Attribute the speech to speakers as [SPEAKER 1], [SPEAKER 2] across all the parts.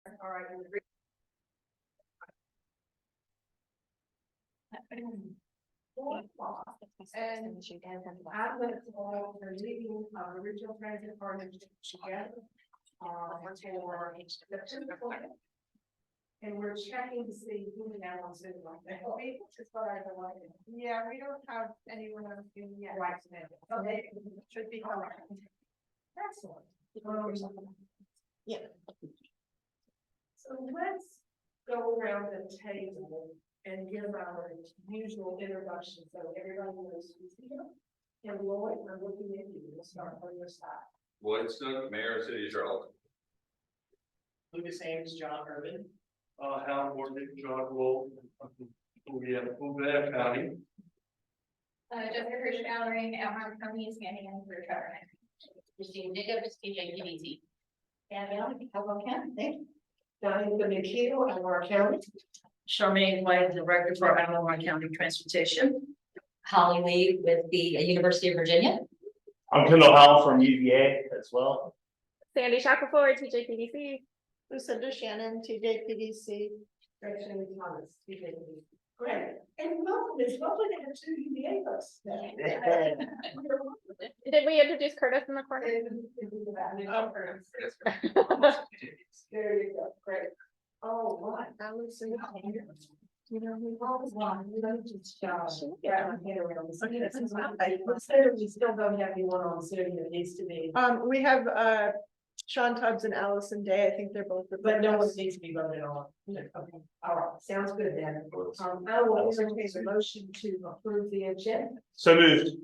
[SPEAKER 1] All right. And I'm going to call the meeting of the Regional Transit Partnership together. And we're checking to see who we have on Zoom like that. Yeah, we don't have anyone on Zoom yet. Right. So they should be correct. Excellent. Yeah. So let's go around the table and give our usual introduction so everybody knows who's here. And Lloyd, I'm looking at you. We'll start on your side.
[SPEAKER 2] Lloyd Snook, Mayor of City of Charlottesville.
[SPEAKER 3] Lucas Ames, John Urban.
[SPEAKER 4] Hal Morgan, John Wool, we have Albemarle County.
[SPEAKER 5] Jessica Christian Allering, Albemarle County is standing in for Trevor. Christine Jacobs, TJPDC.
[SPEAKER 1] Danielle, Albemarle County. Diane McHugh, Albemarle County.
[SPEAKER 6] Charmaine White, Director for Albemarle County Transportation.
[SPEAKER 5] Holly Lee with the University of Virginia.
[SPEAKER 3] I'm Kendall Howell from UVA as well.
[SPEAKER 7] Sandy Shackelford, TJPDC.
[SPEAKER 8] Lucinda Shannon, TJPDC.
[SPEAKER 1] Gretchen Thomas, TJPDC. Great. And welcome, it's lovely to have two UVA folks.
[SPEAKER 7] Did we introduce Curtis in the corner?
[SPEAKER 1] There you go, great. Oh, my.
[SPEAKER 8] Allison.
[SPEAKER 1] You know, we always want, we don't just, yeah, I'm here around this. We still don't have anyone on Zoom that needs to be,
[SPEAKER 8] We have Sean Tubbs and Allison Day. I think they're both.
[SPEAKER 1] but no one needs to be voted on. Okay. All right, sounds good then. I will entertain a motion to approve the agenda.
[SPEAKER 3] So moved.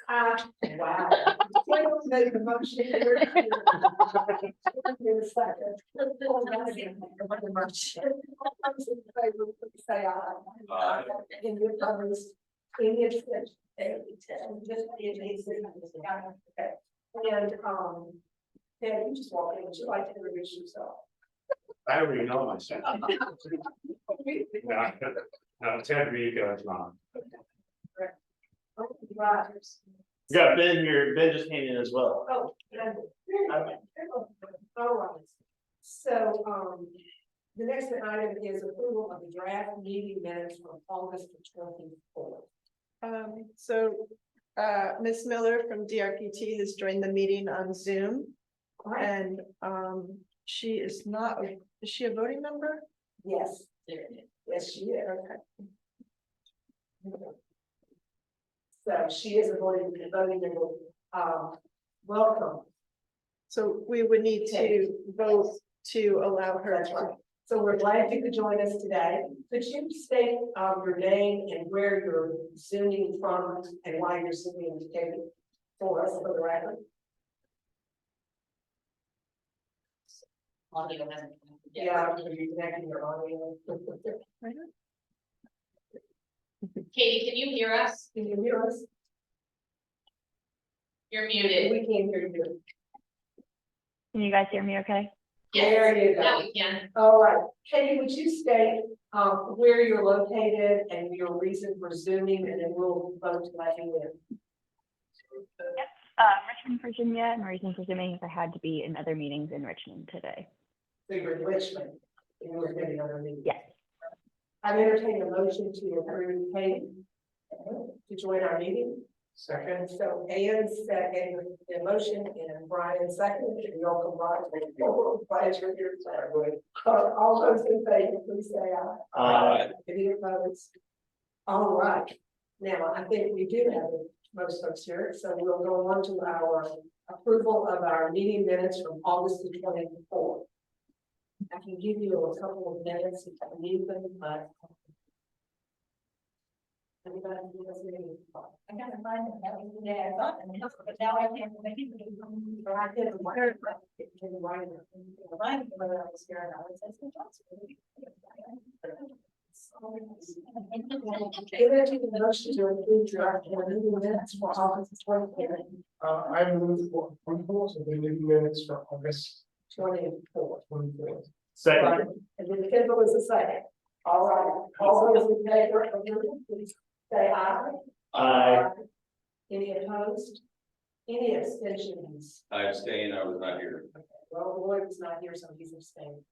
[SPEAKER 1] Wow. Someone made the motion. Give a second. Say aye. In your comments, in your just okay. And yeah, you just walk in. Would you like to introduce yourself?
[SPEAKER 4] I already know myself. No, Ted Rico is not.
[SPEAKER 1] Right.
[SPEAKER 3] We got Ben here. Ben just came in as well.
[SPEAKER 1] Oh, yeah. All right. So, the next item is approval of the draft meeting minutes from August 24th.
[SPEAKER 8] Ms. Miller from DRPT has joined the meeting on Zoom. And she is not, is she a voting member?
[SPEAKER 1] Yes. Yes, she is. Okay. So she is a voting member. Welcome.
[SPEAKER 8] So we would need to vote to allow her
[SPEAKER 1] That's
[SPEAKER 8] to.
[SPEAKER 1] right. So we're glad you could join us today. Could you state your name and where you're zooming from and why you're zooming for us for the record?
[SPEAKER 5] Audio hasn't.
[SPEAKER 1] Yeah, you're connecting your audio.
[SPEAKER 5] Katie, can you hear us?
[SPEAKER 1] Can you hear us?
[SPEAKER 5] You're muted.
[SPEAKER 1] We can't hear you.
[SPEAKER 7] Can you guys hear me okay?
[SPEAKER 1] There you go.
[SPEAKER 5] Now we can.
[SPEAKER 1] All right, Katie, would you state where you're located and your reason for zooming, and then we'll vote to let you in.
[SPEAKER 7] Richmond, Virginia, and the reason for zooming is I had to be in other meetings in Richmond today.
[SPEAKER 1] So you're in Richmond, and we're getting another meeting.
[SPEAKER 7] Yes.
[SPEAKER 1] I've entertained a motion to approve Katie to join our meeting.
[SPEAKER 4] Second.
[SPEAKER 1] So Ann second the motion and Brian second. We all combine. Brian, you're here. All those in favor, please say aye. Any opposed? All right. Now, I think we do have most folks here, so we'll go on to our approval of our meeting minutes from August the 24th. I can give you a couple of minutes if you need them, but everybody has any.
[SPEAKER 5] I gotta find it. That was the day I thought, but now I can't make it.
[SPEAKER 1] Or I did write it.
[SPEAKER 5] Right, whether I was here or not, it's Johnson.
[SPEAKER 1] Give it to the motion to approve draft meeting minutes for August 24th.
[SPEAKER 4] I move for approval of the meeting minutes for August
[SPEAKER 1] 24th.
[SPEAKER 4] 24th.
[SPEAKER 3] Second.
[SPEAKER 1] And then Kendall is a second. All right, all those in favor of the, please say aye.
[SPEAKER 3] Aye.
[SPEAKER 1] Any opposed? Any abstentions?
[SPEAKER 2] I abstain, I was not here.
[SPEAKER 1] Well, Lloyd was not here, so he's abstaining.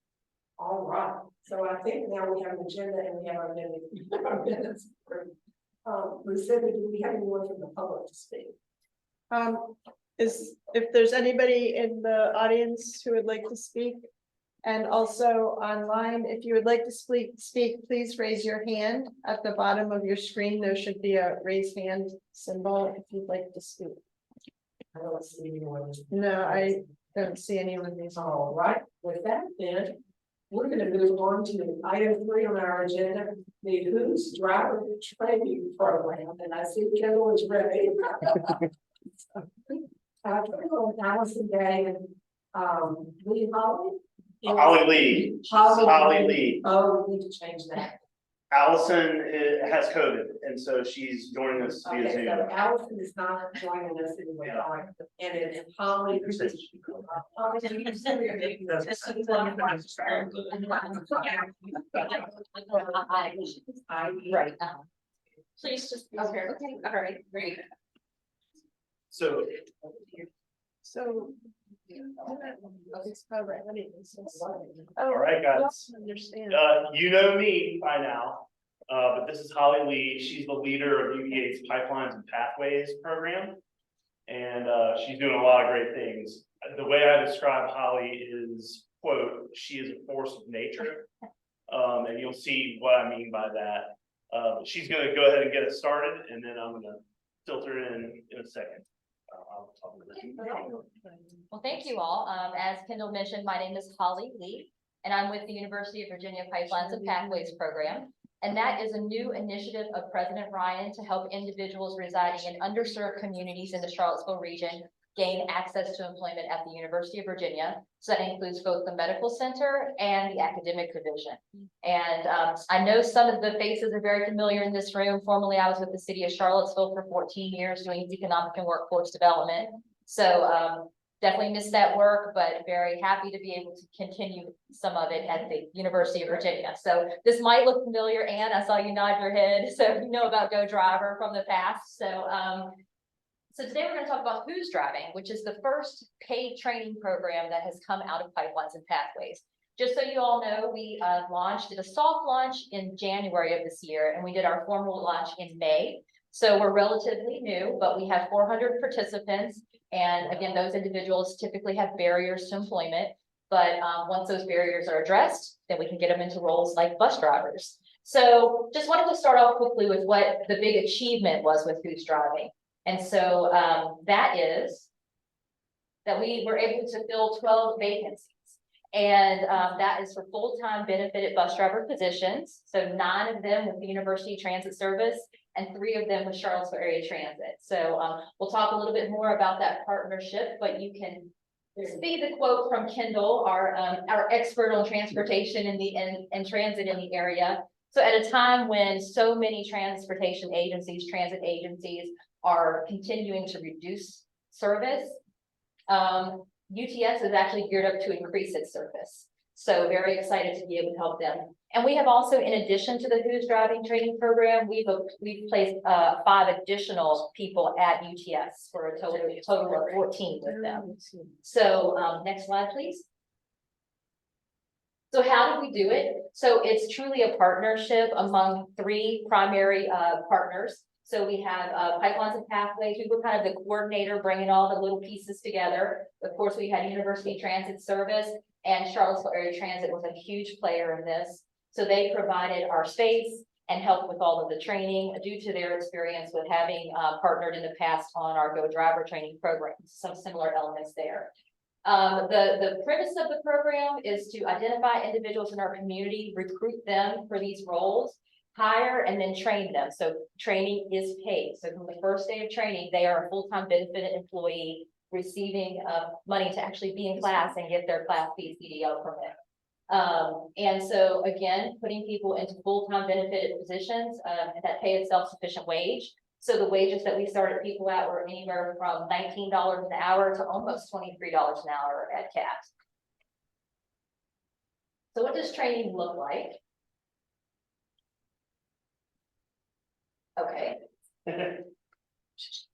[SPEAKER 1] All right, so I think now we have an agenda and we have our minutes. Our minutes. Lucinda, do we have anyone from the public to speak?
[SPEAKER 8] If there's anybody in the audience who would like to speak. And also online, if you would like to speak, please raise your hand at the bottom of your screen. There should be a raise hand symbol if you'd like to speak.
[SPEAKER 1] I don't see anyone.
[SPEAKER 8] No, I don't see anyone.
[SPEAKER 1] All right, with that then, we're gonna move on to item 3 on our agenda, the Who's Driver Training Program, and I see Kendall is ready. Allison Day and Lee Holly.
[SPEAKER 3] Holly Lee. Holly Lee.
[SPEAKER 1] Oh, we need to change that.
[SPEAKER 3] Allison has COVID, and so she's joining us via
[SPEAKER 1] Okay,
[SPEAKER 3] Zoom.
[SPEAKER 1] so Allison is not joining us anyway, and then Holly.
[SPEAKER 5] Right. Please just. Okay, all right, great.
[SPEAKER 3] So all right, guys.
[SPEAKER 8] Understand.
[SPEAKER 3] You know me by now, but this is Holly Lee. She's the leader of UVA's Pipelines and Pathways program. And she's doing a lot of great things. The way I describe Holly is, quote, she is a force of nature. And you'll see what I mean by that. But she's gonna go ahead and get us started, and then I'm gonna filter in a second. I'll talk about this.
[SPEAKER 9] Well, thank you all. As Kendall mentioned, my name is Holly Lee, and I'm with the University of Virginia Pipelines and Pathways program. And that is a new initiative of President Ryan to help individuals residing in underserved communities in the Charlottesville region gain access to employment at the University of Virginia. So that includes both the medical center and the academic division. And I know some of the faces are very familiar in this room. Formerly, I was with the City of Charlottesville for 14 years doing economic and workforce development. So definitely missed that work, but very happy to be able to continue some of it at the University of Virginia. So this might look familiar, Anne. I saw you nod your head. So you know about Go Driver from the past. So today we're going to talk about Who's Driving, which is the first paid training program that has come out of Pipelines and Pathways. Just so you all know, we did a soft launch in January of this year, and we did our formal launch in May. So we're relatively new, but we have 400 participants. And again, those individuals typically have barriers to employment. But once those barriers are addressed, then we can get them into roles like bus drivers. So just wanted to start off quickly with what the big achievement was with Who's Driving. And so that is that we were able to fill 12 vacancies. And that is for full-time benefited bus driver positions. So 9 of them with the University Transit Service and 3 of them with Charlottesville Area Transit. So we'll talk a little bit more about that partnership, but you can see the quote from Kendall, our expert on transportation and transit in the area. So at a time when so many transportation agencies, transit agencies are continuing to reduce service, UTS is actually geared up to increase its service. So very excited to be able to help them. And we have also, in addition to the Who's Driving training program, we've placed 5 additional people at UTS for a total of 14 with them. So next slide, please. So how do we do it? So it's truly a partnership among 3 primary partners. So we have Pipelines and Pathways. We were kind of the coordinator, bringing all the little pieces together. Of course, we had University Transit Service, and Charlottesville Area Transit was a huge player in this. So they provided our space and helped with all of the training due to their experience with having partnered in the past on our Go Driver training program. Some similar elements there. The premise of the program is to identify individuals in our community, recruit them for these roles, hire and then train them. So training is paid. So from the first day of training, they are a full-time benefited employee receiving money to actually be in class and get their Class B CDL permit. And so again, putting people into full-time benefited positions that pay a self-sufficient wage. So the wages that we started people at were anywhere from $19 an hour to almost $23 an hour at CAT. So what does training look like? Okay.
[SPEAKER 3] There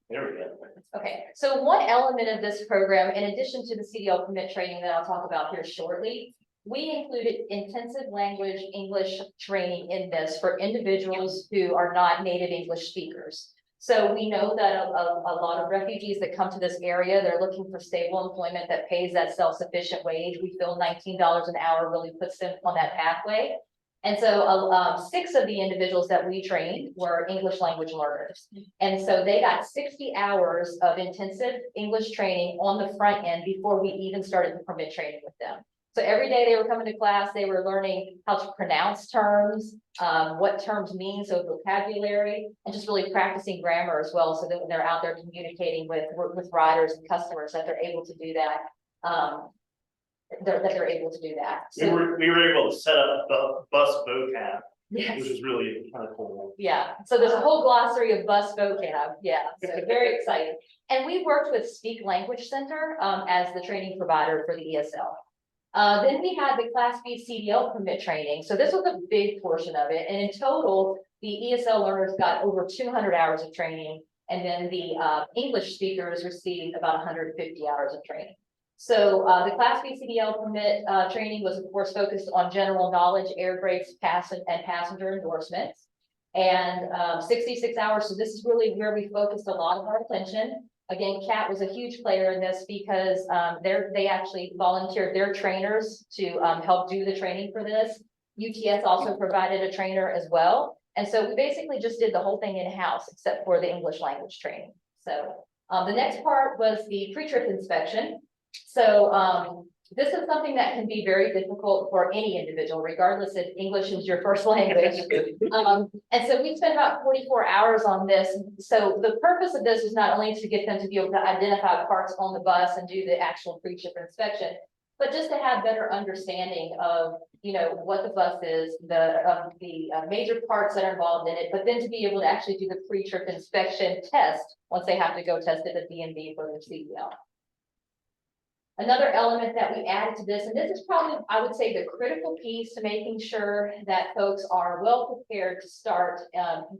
[SPEAKER 3] we go.
[SPEAKER 9] Okay, so one element of this program, in addition to the CDL permit training that I'll talk about here shortly, we included intensive language English training in this for individuals who are not native English speakers. So we know that a lot of refugees that come to this area, they're looking for stable employment that pays that self-sufficient wage. We feel $19 an hour really puts them on that pathway. And so 6 of the individuals that we trained were English language learners. And so they got 60 hours of intensive English training on the front end before we even started the permit training with them. So every day they were coming to class, they were learning how to pronounce terms, what terms mean, so vocabulary, and just really practicing grammar as well, so that when they're out there communicating with riders and customers, that they're able to do that. That they're able to do that.
[SPEAKER 3] We were able to set up the bus vocab,
[SPEAKER 9] Yes.
[SPEAKER 3] which is really kind of cool.
[SPEAKER 9] Yeah, so there's a whole glossary of bus vocab, yeah, so very exciting. And we worked with Speak Language Center as the training provider for the ESL. Then we had the Class B CDL permit training, so this was a big portion of it, and in total, the ESL learners got over 200 hours of training, and then the English speakers received about 150 hours of training. So the Class B CDL permit training was, of course, focused on general knowledge, air brakes, and passenger endorsements, and 66 hours. So this is really where we focused a lot of our attention. Again, CAT was a huge player in this because they actually volunteered their trainers to help do the training for this. UTS also provided a trainer as well. And so we basically just did the whole thing in-house except for the English language training. So the next part was the pre-trip inspection. So this is something that can be very difficult for any individual, regardless if English is your first language. And so we spent about 44 hours on this. So the purpose of this was not only to get them to be able to identify parts on the bus and do the actual pre-trip inspection, but just to have better understanding of, you know, what the bus is, the major parts that are involved in it, but then to be able to actually do the pre-trip inspection test once they have to go test it at DMV for their CDL. Another element that we added to this, and this is probably, I would say, the critical piece to making sure that folks are well prepared to start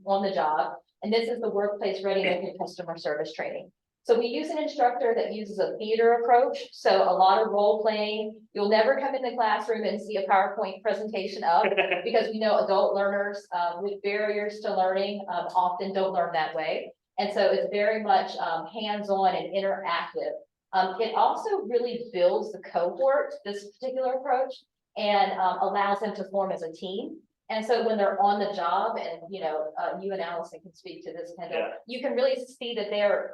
[SPEAKER 9] on the job, and this is the workplace readiness and customer service training. So we use an instructor that uses a theater approach, so a lot of role playing. You'll never come in the classroom and see a PowerPoint presentation up because we know adult learners with barriers to learning often don't learn that way. And so it's very much hands-on and interactive. It also really builds the cohort, this particular approach, and allows them to form as a team. And so when they're on the job, and you know, you and Allison can speak to this, Kendall, you can really see that they're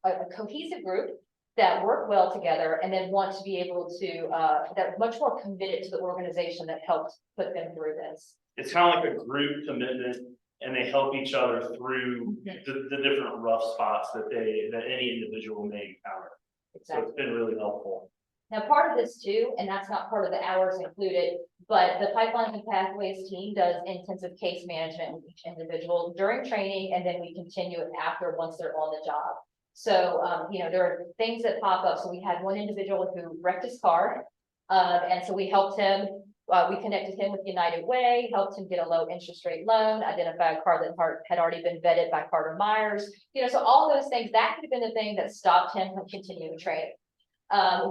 [SPEAKER 9] a cohesive group that work well together, and then want to be able to, that are much more committed to the organization that helped put them through this.
[SPEAKER 3] It's kind of like a group commitment, and they help each other through the different rough spots that any individual may encounter.
[SPEAKER 9] Exactly.
[SPEAKER 3] So it's been really helpful.
[SPEAKER 9] Now, part of this too, and that's not part of the hours included, but the Pipelines and Pathways team does intensive case management with each individual during training, and then we continue it after once they're on the job. So, you know, there are things that pop up. So we had one individual who wrecked his car, and so we helped him. We connected him with United Way, helped him get a low interest rate loan, identified a car that had already been vetted by Carter Myers. You know, so all those things, that could have been the thing that stopped him from continuing training.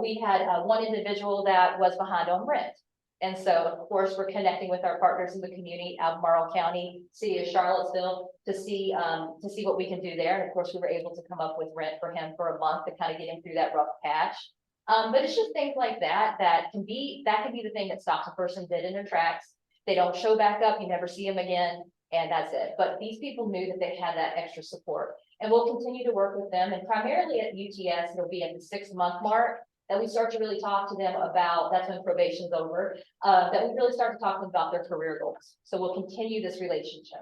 [SPEAKER 9] We had one individual that was behind on rent. And so, of course, we're connecting with our partners in the community, Albemarle County, City of Charlottesville, to see what we can do there. And of course, we were able to come up with rent for him for a month to kind of get him through that rough patch. But it's just things like that can be the thing that stops a person dead in their tracks. They don't show back up, you never see them again, and that's it. But these people knew that they had that extra support. And we'll continue to work with them, and primarily at UTS, it'll be at the 6-month mark that we start to really talk to them about, that's when probation's over, that we really start to talk to them about their career goals. So we'll continue this relationship.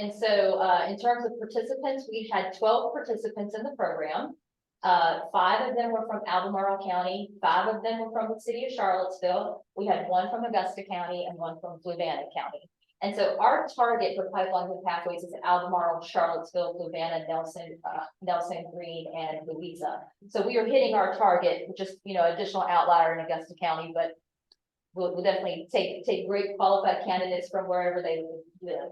[SPEAKER 9] And so in terms of participants, we had 12 participants in the program. 5 of them were from Albemarle County, 5 of them were from the City of Charlottesville. We had 1 from Augusta County and 1 from Fluvanna County. And so our target for Pipelines and Pathways is Albemarle, Charlottesville, Fluvanna, Nelson, Green, and Louisa. So we are hitting our target, just, you know, additional outlier in Augusta County, but we'll definitely take great qualified candidates from wherever they live.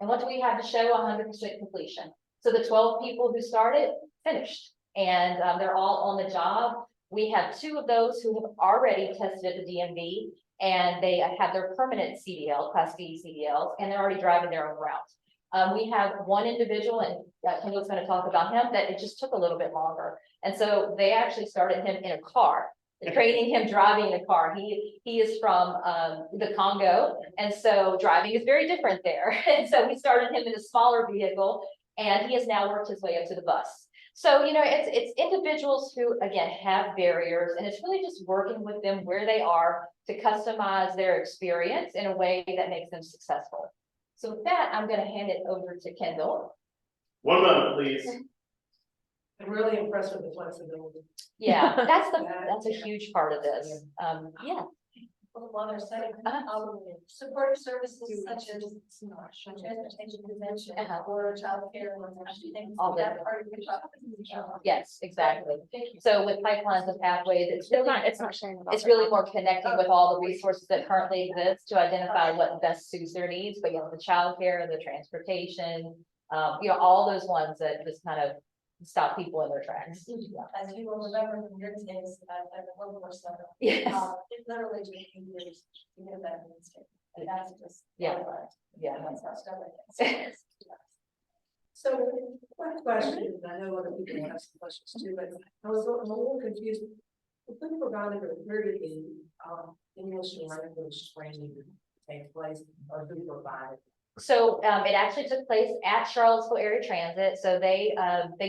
[SPEAKER 9] And what do we have to show? 100% completion. So the 12 people who started finished. and they're all on the job. We have 2 of those who have already tested at the DMV, and they have their permanent CDL, Class B CDLs, and they're already driving their own route. We have 1 individual, and Kendall's going to talk about him, that it just took a little bit longer. And so they actually started him in a car, training him driving in a car. He is from the Congo, and so driving is very different there. And so we started him in a smaller vehicle, and he has now worked his way up to the bus. So, you know, it's individuals who, again, have barriers, and it's really just working with them where they are to customize their experience in a way that makes them successful. So with that, I'm going to hand it over to Kendall.
[SPEAKER 3] One moment, please.
[SPEAKER 1] I'm really impressed with the flexibility.
[SPEAKER 9] Yeah, that's a huge part of this. Yeah.
[SPEAKER 5] While they're saying, support services such as transportation convention or childcare or things.
[SPEAKER 9] All that.
[SPEAKER 5] Part of your job.
[SPEAKER 9] Yes, exactly.
[SPEAKER 5] Thank you.
[SPEAKER 9] So with pipelines and pathways, it's
[SPEAKER 7] not sharing about
[SPEAKER 9] it's really more connecting with all the resources that currently exist to identify what best suits their needs. But you know, the childcare, the transportation, you know, all those ones that just kind of stop people in their tracks.
[SPEAKER 5] As you will remember from your days at the workforce center.
[SPEAKER 9] Yes.
[SPEAKER 5] It literally took a few years to get that ministry. And that's just.
[SPEAKER 9] Yeah. Yeah.
[SPEAKER 5] That's how stubborn it is.
[SPEAKER 1] So, one question, and I know other people have some questions too, but I'm a little confused. The thing provided where did the English language training take place, or who provided?
[SPEAKER 9] So it actually took place at Charlottesville Area Transit. So they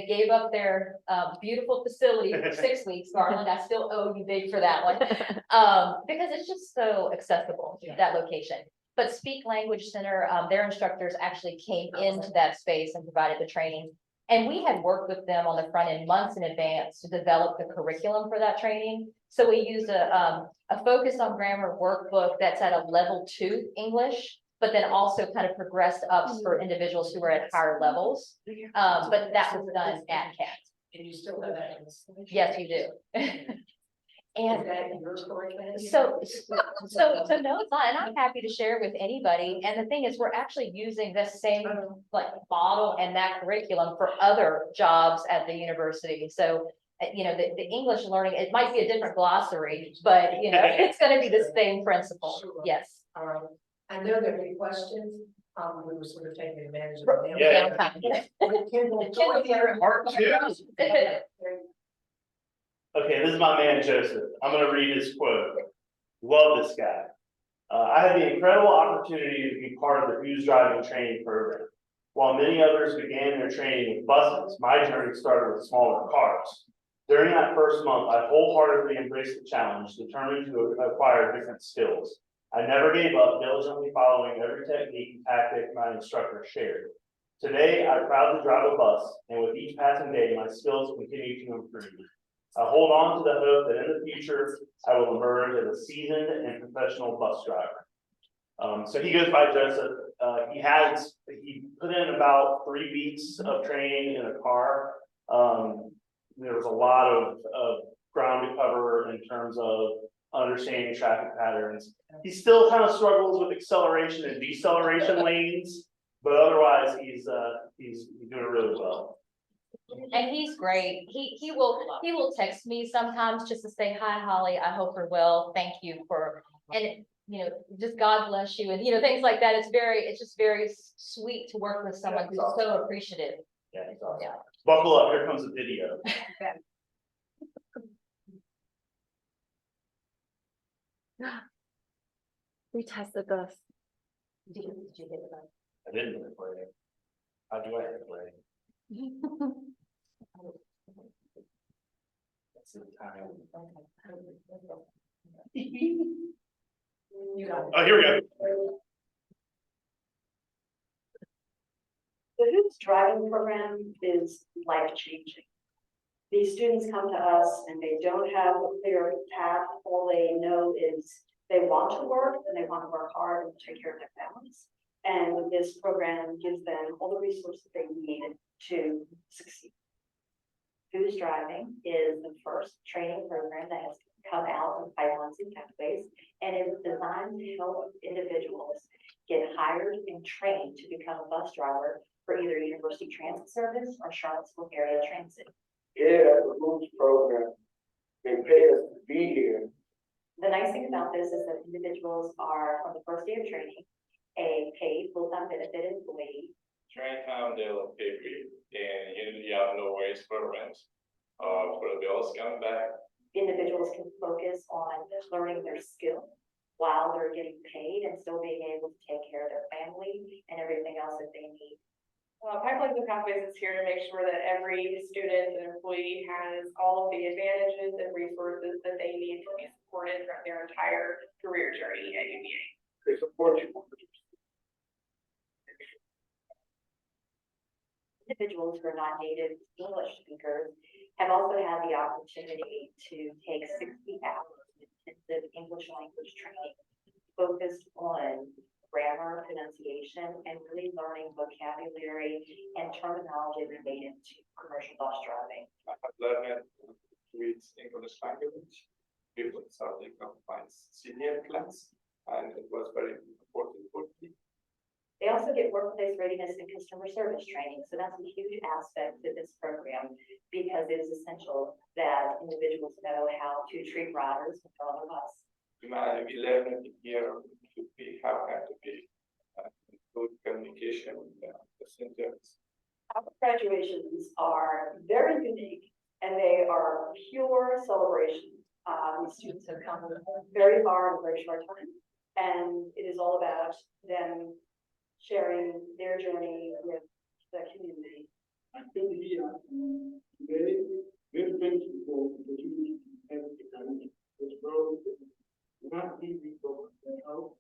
[SPEAKER 9] gave up their beautiful facility for 6 weeks. Garland, I still owe you big for that one, because it's just so accessible, that location. But Speak Language Center, their instructors actually came into that space and provided the training. And we had worked with them on the front end months in advance to develop the curriculum for that training. So we used a focus on grammar workbook that's at a level 2 English, but then also kind of progressed ups for individuals who are at higher levels. But that was done at CAT.
[SPEAKER 1] And you still have that?
[SPEAKER 9] Yes, you do. And
[SPEAKER 1] Is that your curriculum?
[SPEAKER 9] so no, it's not, and I'm happy to share with anybody. And the thing is, we're actually using this same like model and that curriculum for other jobs at the university. So, you know, the English learning, it might be a different glossary, but you know, it's going to be the same principle.
[SPEAKER 1] Sure.
[SPEAKER 9] Yes.
[SPEAKER 1] All right. I know there are questions. We were sort of taking advantage of them.
[SPEAKER 3] Yeah.
[SPEAKER 4] Part 2.
[SPEAKER 3] Okay, this is my man Joseph. I'm gonna read his quote. Love this guy. I had the incredible opportunity to be part of the Who's Driving training program. While many others began their training with buses, my journey started with smaller cars. During that first month, I wholeheartedly embraced the challenge, determined to acquire different skills. I never gave up, diligently following every technique and tactic my instructor shared. Today, I'm proud to drive a bus, and with each passing day, my skills continue to improve. I hold on to the hope that in the future, I will emerge as a seasoned and professional bus driver. So he goes by Joseph. He put in about 3 weeks of training in a car. There was a lot of ground to cover in terms of understanding traffic patterns. He still kind of struggles with acceleration and deceleration lanes, but otherwise he's doing really well.
[SPEAKER 9] And he's great. He will text me sometimes just to say, hi, Holly, I hope you're well. Thank you for, and you know, just God bless you. And, you know, things like that. It's just very sweet to work with someone who's so appreciative.
[SPEAKER 3] Yeah, he's awesome.
[SPEAKER 9] Yeah.
[SPEAKER 3] Buckle up, here comes the video.
[SPEAKER 7] We tested this.
[SPEAKER 9] Did you get it?
[SPEAKER 3] I didn't do it for you. How do I hit it for you? That's the time.
[SPEAKER 1] You got it.
[SPEAKER 3] Oh, here we go.
[SPEAKER 10] The Who's Driving program is life-changing. These students come to us and they don't have a clear path. All they know is they want to work and they want to work hard and take care of their families. And this program gives them all the resources they need to succeed. Who's Driving is the first training program that has come out of pipelines and pathways, and it is designed to help individuals get hired and trained to become a bus driver for either University Transit Service or Charlottesville Area Transit.
[SPEAKER 4] here at the Roots program, they pay us to be here.
[SPEAKER 10] The nice thing about this is that individuals are, on the first day of training, a paid full-time benefit employee.
[SPEAKER 2] Training time, they'll pay for you, and usually you have no worries for rent, for the bills coming back.
[SPEAKER 10] Individuals can focus on learning their skill while they're getting paid and still being able to take care of their family and everything else that they need.
[SPEAKER 1] Pipelines and Pathways is here to make sure that every student and employee has all of the advantages and resources that they need to be supported throughout their entire career journey at UVA.
[SPEAKER 4] They support you.
[SPEAKER 10] Individuals who are not native English speakers have also had the opportunity to take 60 hours of intensive English language training focused on grammar, pronunciation, and really learning vocabulary and terminology related to commercial bus driving.
[SPEAKER 2] I have learned to read English language before starting my senior class, and it was very important for me.
[SPEAKER 10] They also get workplace readiness and customer service training, so that's a huge aspect of this program because it is essential that individuals know how to treat riders when they're on the bus.
[SPEAKER 2] We learned here how to be good communication with the passengers.
[SPEAKER 10] Our graduations are very unique and they are pure celebration. These students have come very far in a very short time, and it is all about them sharing their journey with the community.
[SPEAKER 4] I think here, very thankful for the opportunity to have the country, which grows not easy for help.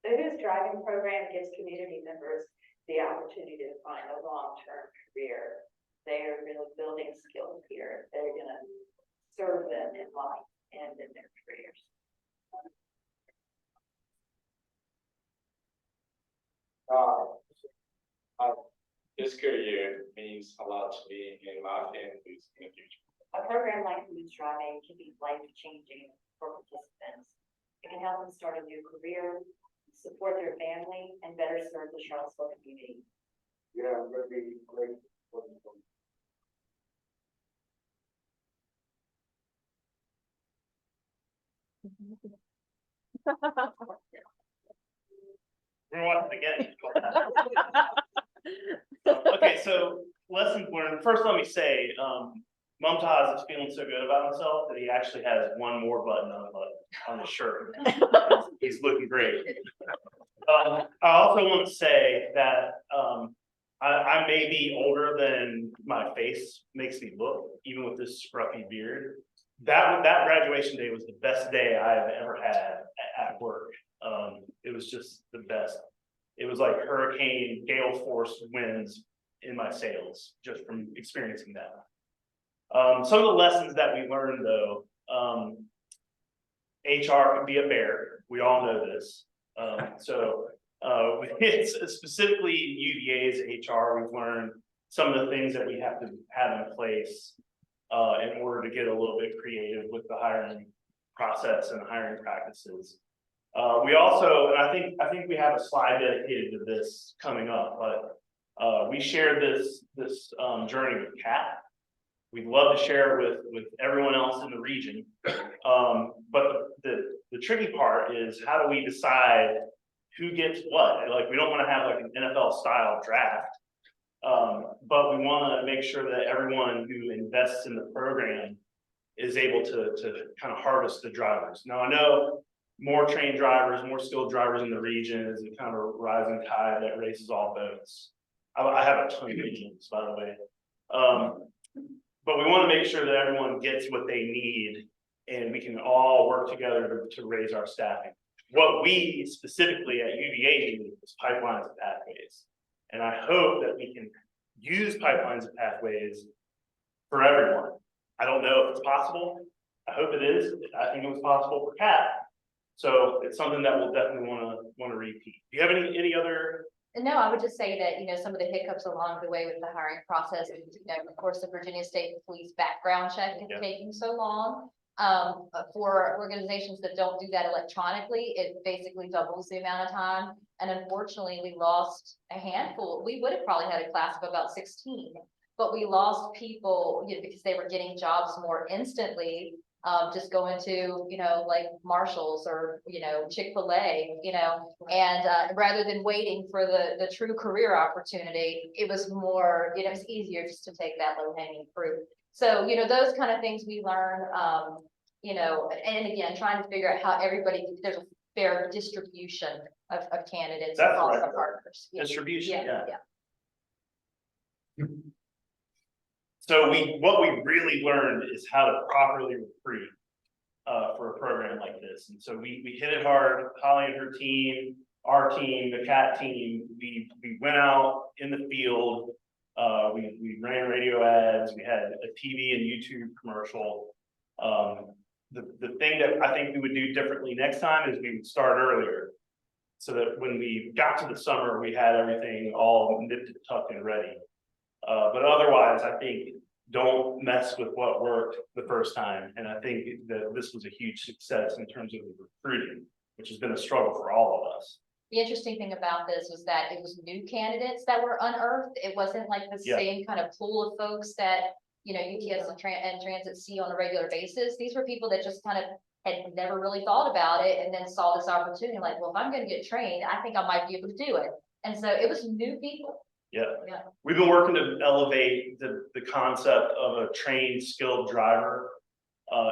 [SPEAKER 10] The Who's Driving program gives community members the opportunity to find a long-term career. They are really building skills here. They're gonna serve them in life and in their careers.
[SPEAKER 2] This career means a lot to me and my family in the future.
[SPEAKER 10] A program like Who's Driving can be life-changing for participants. It can help them start a new career, support their family, and better serve the Charlottesville community.
[SPEAKER 4] Yeah, I'm gonna be great.
[SPEAKER 3] We're watching again. Okay, so lessons learned. First, let me say, Mumtaz is feeling so good about himself that he actually has one more button on his shirt. He's looking great. I also want to say that I may be older than my face makes me look, even with this scruffy beard. That graduation day was the best day I've ever had at work. It was just the best. It was like hurricane, gale force winds in my sails just from experiencing that. Some of the lessons that we learned though, HR can be a bear. We all know this. It's specifically UVA's HR, we've learned some of the things that we have to have in place in order to get a little bit creative with the hiring process and hiring practices. We also, and I think we have a slide dedicated to this coming up, but we shared this journey with Kat. We'd love to share it with everyone else in the region. But the tricky part is how do we decide who gets what? Like, we don't want to have like an NFL style draft, but we want to make sure that everyone who invests in the program is able to kind of harvest the drivers. Now, I know more trained drivers, more skilled drivers in the region is a kind of rising tide that raises all boats. I have a ton of regions, by the way. But we want to make sure that everyone gets what they need and we can all work together to raise our staffing. What we specifically at UVA need is pipelines and pathways. And I hope that we can use pipelines and pathways for everyone. I don't know if it's possible. I hope it is. I think it was possible for Kat. So it's something that we'll definitely want to repeat. Do you have any other?
[SPEAKER 9] No, I would just say that, some of the hiccups along the way with the hiring process, of course, the Virginia State Police background check is taking so long. For organizations that don't do that electronically, it basically doubles the amount of time. And unfortunately, we lost a handful. We would have probably had a class of about 16, but we lost people, you know, because they were getting jobs more instantly. Just going to, you know, like Marshall's or, you know, Chick-fil-A, you know, and rather than waiting for the true career opportunity, it was more, you know, it's easier just to take that low hanging fruit. So, you know, those kind of things we learn, you know, and again, trying to figure out how everybody, there's a fair distribution of candidates
[SPEAKER 3] That's
[SPEAKER 9] across
[SPEAKER 3] right.
[SPEAKER 9] the partners. Yeah.
[SPEAKER 3] Distribution,
[SPEAKER 9] Yeah,
[SPEAKER 3] yeah.
[SPEAKER 9] yeah.
[SPEAKER 3] So what we really learned is how to properly recruit for a program like this. And so we hit it hard. Holly and her team, our team, the CAT team, we went out in the field. We ran radio ads. We had a TV and YouTube commercial. The thing that I think we would do differently next time is we would start earlier, so that when we got to the summer, we had everything all nipped and tucked and ready. But otherwise, I think don't mess with what worked the first time. And I think that this was a huge success in terms of the recruiting, which has been a struggle for all of us.
[SPEAKER 9] The interesting thing about this was that it was new candidates that were unearthed. It wasn't like the same kind of pool of folks that, you know, UTS and Transit see on a regular basis. These were people that just kind of had never really thought about it and then saw this opportunity like, well, if I'm going to get trained, I think I might be able to do it. And so it was new people.
[SPEAKER 3] Yeah.
[SPEAKER 9] Yeah.
[SPEAKER 3] We've been working to elevate the concept of a trained, skilled driver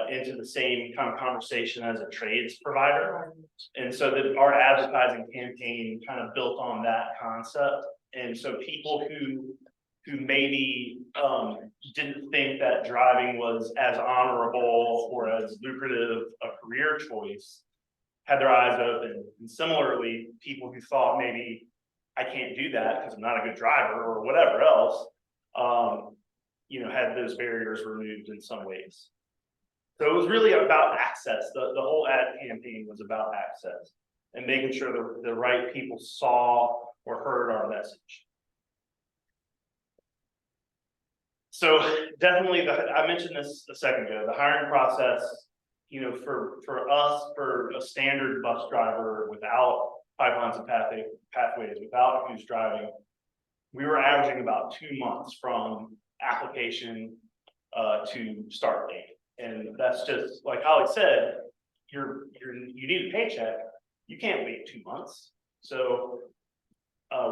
[SPEAKER 3] into the same kind of conversation as a trades provider. And so that our advertising campaign kind of built on that concept. And so people who maybe didn't think that driving was as honorable or as lucrative a career choice had their eyes open. And similarly, people who thought maybe I can't do that because I'm not a good driver or whatever else, you know, had those barriers removed in some ways. So it was really about access. The whole ad campaign was about access and making sure the right people saw or heard our message. So definitely, I mentioned this a second ago, the hiring process, you know, for us, for a standard bus driver without pipelines and pathways, without who's driving, we were averaging about 2 months from application to start date. And that's just, like Holly said, you need a paycheck. You can't wait 2 months. So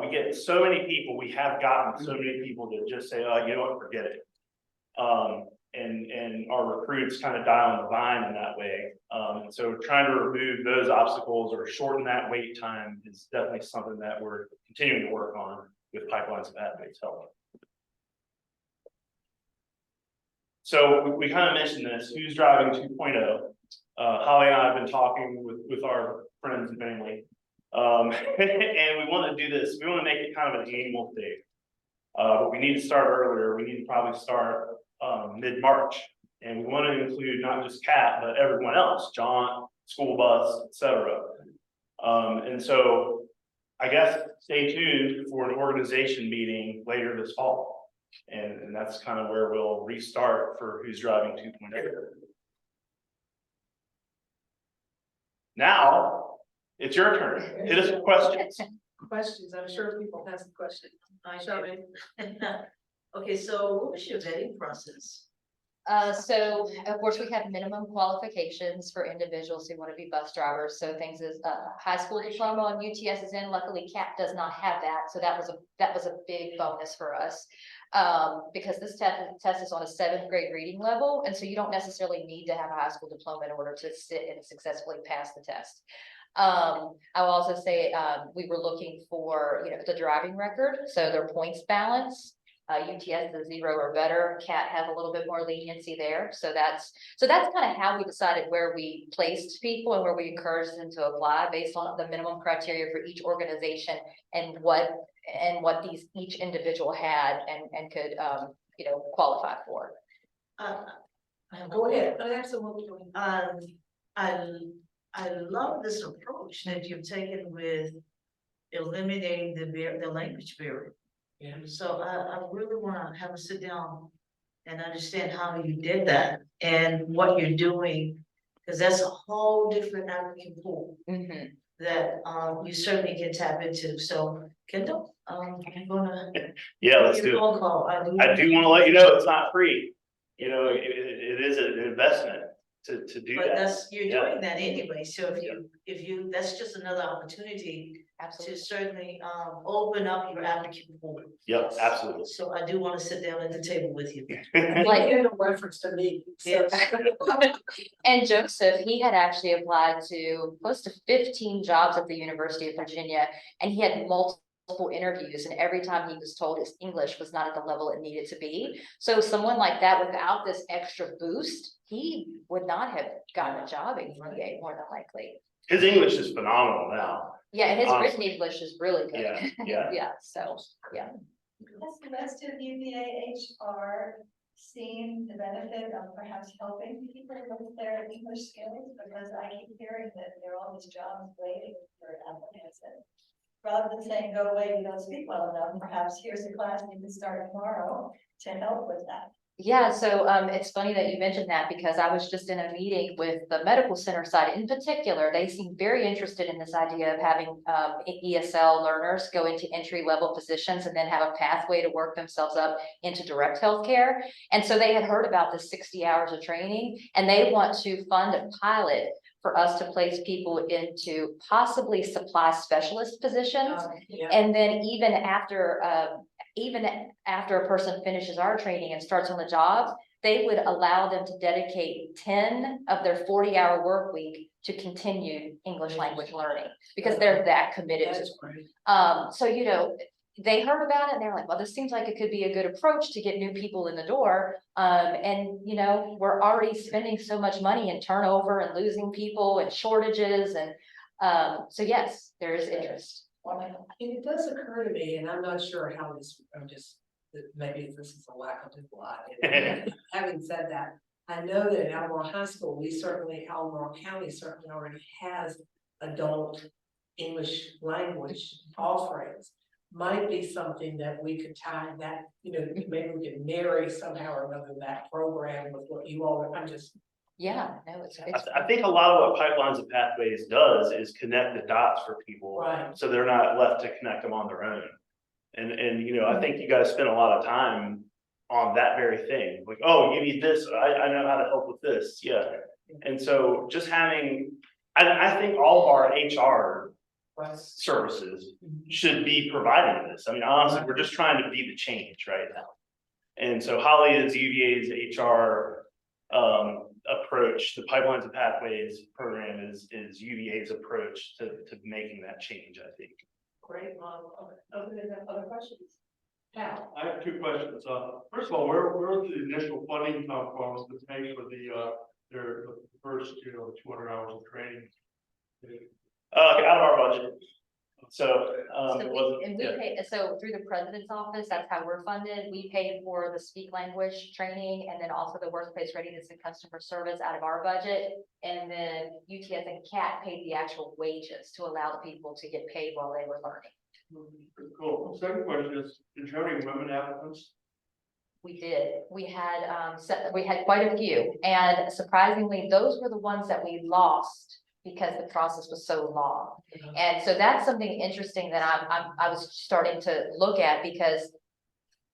[SPEAKER 3] we get so many people, we have gotten so many people that just say, oh, you know what, forget it. And our recruits kind of die on the vine in that way. So trying to remove those obstacles or shorten that wait time is definitely something that we're continuing to work on with Pipelines and Pathways help. So we kind of mentioned this, who's driving 2.0. Holly and I have been talking with our friends and family. And we want to do this, we want to make it kind of an annual thing. But we need to start earlier. We need to probably start mid-March. And we want to include not just CAT, but everyone else, JAUNT, school bus, etc. And so I guess stay tuned for an organization meeting later this fall. And that's kind of where we'll restart for Who's Driving 2.0. Now, it's your turn. Hit us with questions.
[SPEAKER 1] Questions, I'm sure people have some questions.
[SPEAKER 6] Okay, so what was your vetting process?
[SPEAKER 9] So of course we have minimum qualifications for individuals who want to be bus drivers. So things as high school diploma on UTS is in. Luckily, CAP does not have that, so that was a big bonus for us because this test is on a 7th grade reading level, and so you don't necessarily need to have a high school diploma in order to sit and successfully pass the test. I will also say we were looking for, you know, the driving record, so their points balance. UTS is 0 or better. CAT has a little bit more leniency there, so that's kind of how we decided where we placed people and where we encouraged them to apply based on the minimum criteria for each organization and what each individual had and could you know, qualify for.
[SPEAKER 1] Go ahead, absolutely.
[SPEAKER 6] I love this approach that you've taken with eliminating the language barrier.
[SPEAKER 1] Yeah.
[SPEAKER 6] So I really want to have a sit down and understand how you did that and what you're doing. Cause that's a whole different applicant pool that, you certainly can tap into. So Kendall, I'm gonna.
[SPEAKER 3] Yeah, let's
[SPEAKER 6] give you
[SPEAKER 3] do
[SPEAKER 6] a
[SPEAKER 3] it.
[SPEAKER 6] phone call.
[SPEAKER 3] I do want to let you know it's not free. You know, it is an investment to do
[SPEAKER 6] But
[SPEAKER 3] that.
[SPEAKER 6] that's, you're
[SPEAKER 3] Yeah.
[SPEAKER 6] doing that anyway, so if you, that's just another opportunity to
[SPEAKER 9] Absolutely.
[SPEAKER 6] certainly, open up your applicant pool.
[SPEAKER 3] Yep, absolutely.
[SPEAKER 6] So I do wanna sit down at the table with you.
[SPEAKER 1] Like in a reference to me. So-
[SPEAKER 9] And Joseph, he had actually applied to close to 15 jobs at the University of Virginia, and he had multiple interviews, and every time he was told his English was not at the level it needed to be. So someone like that, without this extra boost, he would not have gotten a job at UVA more than likely.
[SPEAKER 3] His English is phenomenal now.
[SPEAKER 9] Yeah, and his
[SPEAKER 3] Honestly.
[SPEAKER 9] written English is really good.
[SPEAKER 3] Yeah.
[SPEAKER 9] Yeah, so, yeah.
[SPEAKER 5] Has the rest of UVA HR seen the benefit of perhaps helping people with their English skills? Because I keep hearing that there are all these jobs waiting for applicants. And rather than saying, go away, you don't speak well enough, perhaps here's a class you can start tomorrow to help with that.
[SPEAKER 9] Yeah, so it's funny that you mentioned that, because I was just in a meeting with the medical center side in particular. They seem very interested in this idea of having ESL learners go into entry level positions and then have a pathway to work themselves up into direct healthcare. And so they had heard about the 60 hours of training, and they want to fund a pilot for us to place people into possibly supply specialist positions.
[SPEAKER 1] Yeah.
[SPEAKER 9] And then even after a person finishes our training and starts on the job, they would allow them to dedicate 10 of their 40-hour work week to continued English language learning, because they're that committed to it.
[SPEAKER 1] That's great.
[SPEAKER 9] So, you know, they heard about it and they're like, well, this seems like it could be a good approach to get new people in the door. And, you know, we're already spending so much money in turnover and losing people and shortages. And so, yes, there is interest.
[SPEAKER 1] And it does occur to me, and I'm not sure how this, maybe this is a lack of diplomacy. Having said that, I know that in Albemarle High School, Albemarle County certainly already has adult English language offerings. Might be something that we could tie that, you know, maybe we could marry somehow or another that program with what you all,
[SPEAKER 9] Yeah, no, it's.
[SPEAKER 3] I think a lot of what Pipelines and Pathways does is connect the dots for people.
[SPEAKER 1] Right.
[SPEAKER 3] So they're not left to connect them on their own. And you know, I think you guys spend a lot of time on that very thing. Like, oh, you need this, I know how to help with this, yeah. And so just having, I think all of our HR services should be providing this. I mean, honestly, we're just trying to be the change right now. And so Holly is UVA's HR approach. The Pipelines and Pathways program is UVA's approach to making that change, I think.
[SPEAKER 1] Great, other questions? Now,
[SPEAKER 4] I have two questions. First of all, where the initial funding come from to pay for the first, 200 hours of training?
[SPEAKER 3] Out of our budget. So,
[SPEAKER 9] So
[SPEAKER 3] it
[SPEAKER 9] we,
[SPEAKER 3] wasn't,
[SPEAKER 9] and we
[SPEAKER 3] yeah.
[SPEAKER 9] pay, so through the president's office, that's how we're funded. We pay for the speak language training and then also the workplace readiness and customer service out of our budget. And then UTS and CAT paid the actual wages to allow the people to get paid while they were learning.
[SPEAKER 4] Cool. Second question is, did you have any women applicants?
[SPEAKER 9] We did. We had quite a few, and surprisingly, those were the ones that we lost because the process was so long. And so that's something interesting that I was starting to look at, because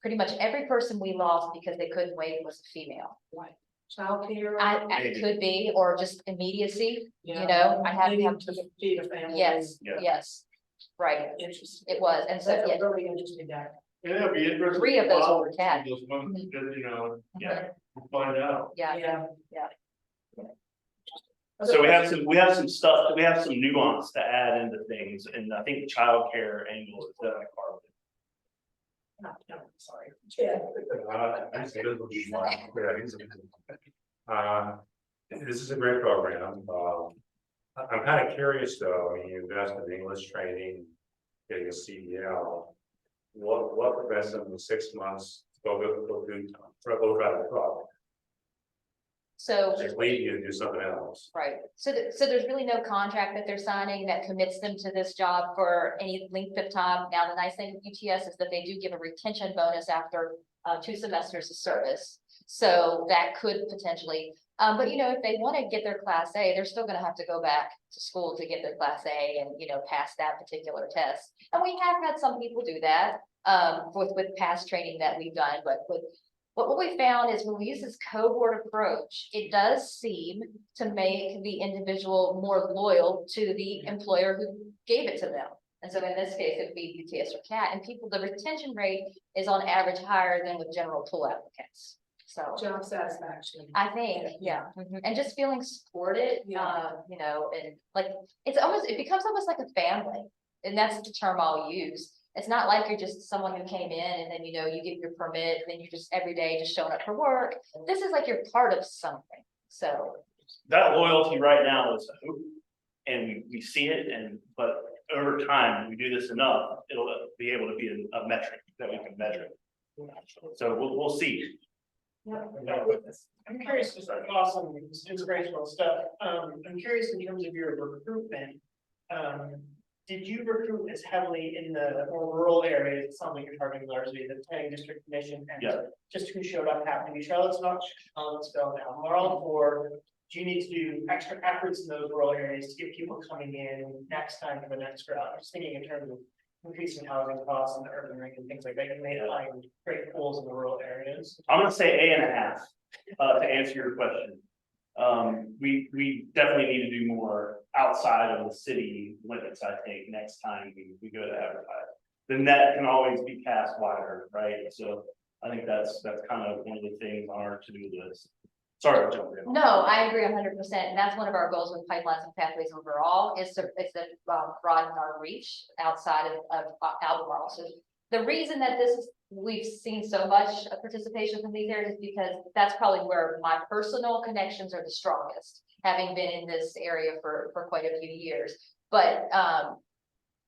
[SPEAKER 9] pretty much every person we lost because they couldn't wait was a female.
[SPEAKER 1] right, childcare.
[SPEAKER 9] It could be, or just immediacy, you know, I have to have.
[SPEAKER 1] to feed a family.
[SPEAKER 9] Yes,
[SPEAKER 3] Yeah.
[SPEAKER 9] yes, right,
[SPEAKER 1] Interesting.
[SPEAKER 9] it was, and so,
[SPEAKER 1] That's
[SPEAKER 9] yeah.
[SPEAKER 1] a really interesting data.
[SPEAKER 4] Yeah, it'd be interesting.
[SPEAKER 9] 3 of those were CAT.
[SPEAKER 4] Those women,
[SPEAKER 3] Yeah.
[SPEAKER 4] we'll find out.
[SPEAKER 9] Yeah,
[SPEAKER 3] So we have some stuff, we have some nuance to add into things, and I think the childcare angle is definitely part of it.
[SPEAKER 1] No, sorry. Yeah.
[SPEAKER 11] This is a great program. I'm kind of curious though, I mean, you invest in English training, getting a CDL. What prevents them in 6 months, go try the product?
[SPEAKER 9] so.
[SPEAKER 11] Just leave you to do something else.
[SPEAKER 9] Right, so there's really no contract that they're signing that commits them to this job for any length of time. Now, the nice thing with UTS is that they do give a retention bonus after 2 semesters of service. So that could potentially, but you know, if they want to get their Class A, they're still gonna have to go back to school to get their Class A and, you know, pass that particular test. And we have had some people do that, with past training that we've done, but what we found is when we use this cohort approach, it does seem to make the individual more loyal to the employer who gave it to them. And so in this case, it would be UTS or CAT, and the retention rate is on average higher than with general pool applicants. So
[SPEAKER 1] Job satisfaction.
[SPEAKER 9] I think, yeah, and just feeling supported, you know, and like, it becomes almost like a family. And that's the term I'll use. It's not like you're just someone who came in and then, you know, you get your permit, and then you're just every day just showing up for work. This is like you're part of something, so.
[SPEAKER 3] That loyalty right now is a hoop, and we see it, but over time, we do this enough, it'll be able to be a metric that we can measure. So we'll see.
[SPEAKER 12] I'm curious, just like awesome, inspirational stuff. I'm curious in terms of your recruitment. Did you recruit as heavily in the more rural areas? It sounds like you're targeting largely the planning district commission, and just who showed up happened to be Charlottesville, and Albemarle, or do you need to do extra efforts in those rural areas to get people coming in next time for the next round? I'm just thinking in terms of increasing housing costs and the urban ring and things like that. You may find great pools in the rural areas.
[SPEAKER 3] I'm gonna say 8.5 to answer your question. We definitely need to do more outside of the city limits. I think next time we go to advertise, the net can always be cast wider, right? So I think that's kind of one of the things on our to-do list. Sorry to jump in.
[SPEAKER 9] No, I agree 100%, and that's one of our goals with pipelines and pathways overall is to broaden our reach outside of Albemarle. So the reason that we've seen so much participation from these areas is because that's probably where my personal connections are the strongest, having been in this area for quite a few years. But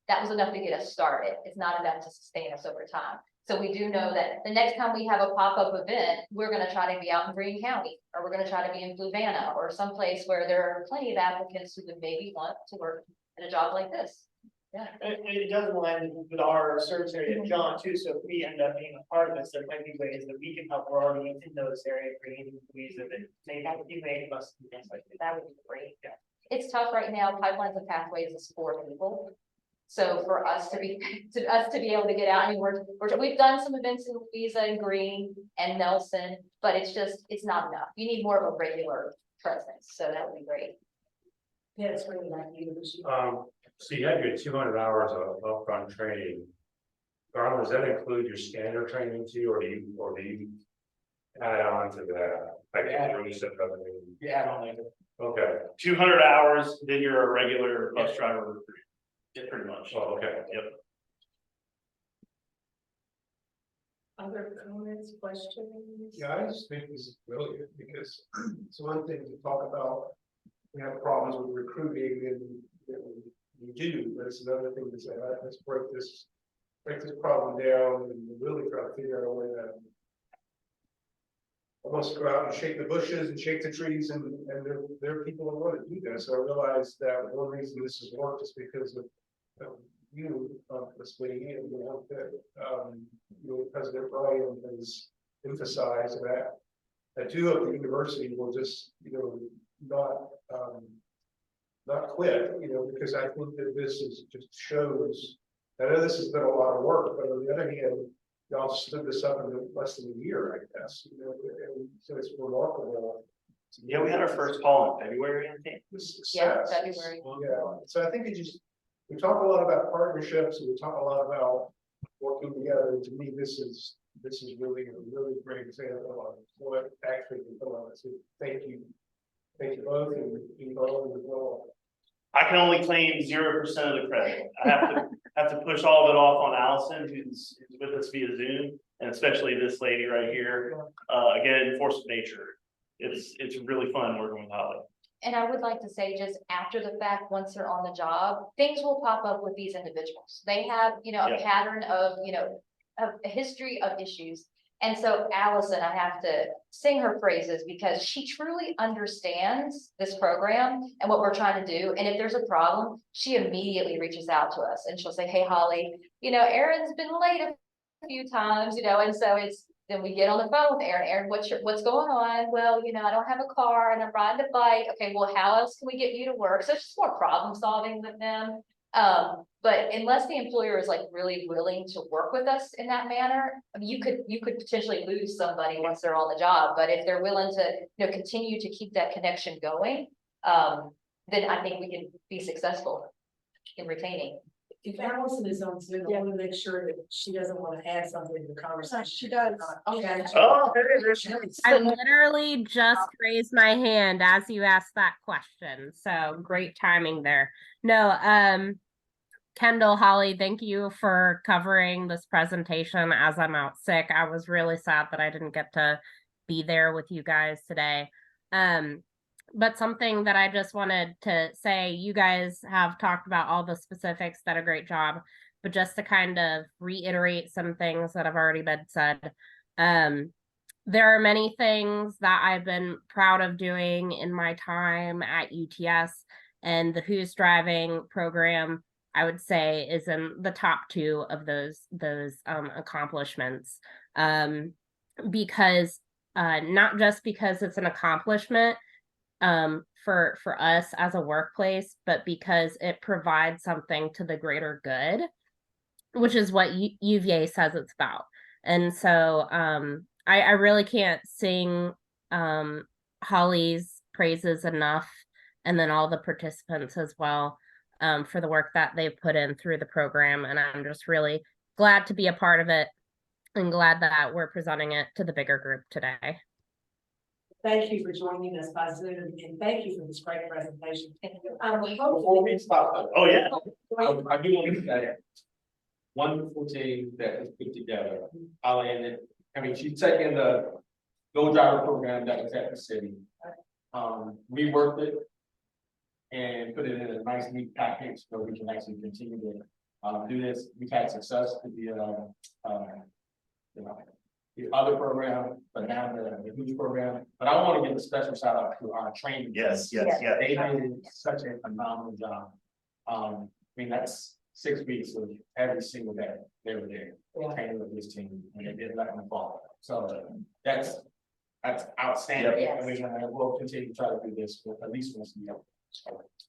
[SPEAKER 9] that was enough to get us started. It's not enough to sustain us over time. So we do know that the next time we have a pop-up event, we're going to try to be out in Greene County, or we're going to try to be in Fluvanna, or someplace where there are plenty of applicants who would maybe want to work in a job like this. Yeah.
[SPEAKER 12] It does blend with our service area at JAUNT too, so if we end up being a part of this, there might be ways that we can help. We're already in those areas, bringing ways of it. Maybe you may us do things like that.
[SPEAKER 9] That would be great. Yeah. It's tough right now. Pipelines and pathways is 4 people. So for us to be able to get out, I mean, we've done some events in Louisa and Greene and Nelson, but it's not enough. You need more of a regular presence. So that would be great.
[SPEAKER 1] Yeah, it's really like you.
[SPEAKER 11] So you have your 200 hours of upfront training. Darla, does that include your standard training too, or do you add on to that? I can't really set that.
[SPEAKER 12] Yeah, I don't think it.
[SPEAKER 11] Okay.
[SPEAKER 3] 200 hours, then you're a regular bus driver recruit. Yeah, pretty much.
[SPEAKER 11] Oh, okay.
[SPEAKER 3] Yep.
[SPEAKER 1] Other comments, questions?
[SPEAKER 4] Yeah, I just think this is brilliant because it's one thing to talk about. We have problems with recruiting and we do, but it's another thing to say, all right, let's break this problem down and really try to figure out a way that almost go out and shake the bushes and shake the trees, and there are people who want to do that. So I realized that one reason this has worked is because of you, weighing in, that President Ryan has emphasized that I do hope the university will just, not quit, because I think that this is just shows. I know this has been a lot of work, but on the other hand, y'all stood this up in less than a year, I guess. And so it's remarkable.
[SPEAKER 3] Yeah, we had our first call in February, I think.
[SPEAKER 9] Yeah, February.
[SPEAKER 4] Yeah, so I think we talk a lot about partnerships and we talk a lot about working together. And to me, this is really a really great example of what actually can come on. So thank you both, and you both as well.
[SPEAKER 3] I can only claim 0% of the credit. I have to push all of it off on Allison, who's with us via Zoom, and especially this lady right here. Again, force of nature. It's really fun working with Holly.
[SPEAKER 9] And I would like to say, just after the fact, once they're on the job, things will pop up with these individuals. They have, a pattern of, of a history of issues. And so Allison, I have to sing her praises because she truly understands this program and what we're trying to do. And if there's a problem, she immediately reaches out to us and she'll say, hey, Holly, Aaron's been late a few times, and so then we get on the phone with Aaron. Aaron, what's going on? Well, you know, I don't have a car and I'm riding a bike. Okay, well, how else can we get you to work? So it's just more problem solving with them. But unless the employer is like really willing to work with us in that manner, I mean, you could potentially lose somebody once they're on the job. But if they're willing to, you know, continue to keep that connection going, then I think we can be successful in retaining.
[SPEAKER 1] If Allison is on Zoom, I want to make sure that she doesn't want to add something to the conversation.
[SPEAKER 8] She does.
[SPEAKER 1] Okay.
[SPEAKER 3] Oh, there she is.
[SPEAKER 13] I literally just raised my hand as you asked that question. So great timing there. No, Kendall, Holly, thank you for covering this presentation as I'm out sick. I was really sad that I didn't get to be there with you guys today. But something that I just wanted to say, you guys have talked about all the specifics, done a great job, but just to kind of reiterate some things that have already been said. There are many things that I've been proud of doing in my time at UTS, and the Who's Driving program, I would say, is in the top 2 of those accomplishments. Because not just because it's an accomplishment for us as a workplace, but because it provides something to the greater good, which is what UVA says it's about. And so I really can't sing Holly's praises enough, and then all the participants as well, for the work that they've put in through the program. And I'm just really glad to be a part of it and glad that we're presenting it to the bigger group today.
[SPEAKER 1] Thank you for joining us by Zoom, and thank you for this great presentation.
[SPEAKER 2] Before we start.
[SPEAKER 3] Oh, yeah.
[SPEAKER 2] I do want to say, wonderful team that is put together. I mean, she's taking the Go Driver program that was at the city. Reworked it and put it in a nice neat package so we can actually continue to do this. We've had success with the other program, but now the huge program. But I want to give a special shout out to our training.
[SPEAKER 3] Yes.
[SPEAKER 2] They did such a phenomenal job. I mean, that's 6 weeks of every single day they were there, training with this team, and they didn't let them fall. So that's outstanding.
[SPEAKER 1] Yes.
[SPEAKER 2] And we'll continue to try to do this for at least once a year.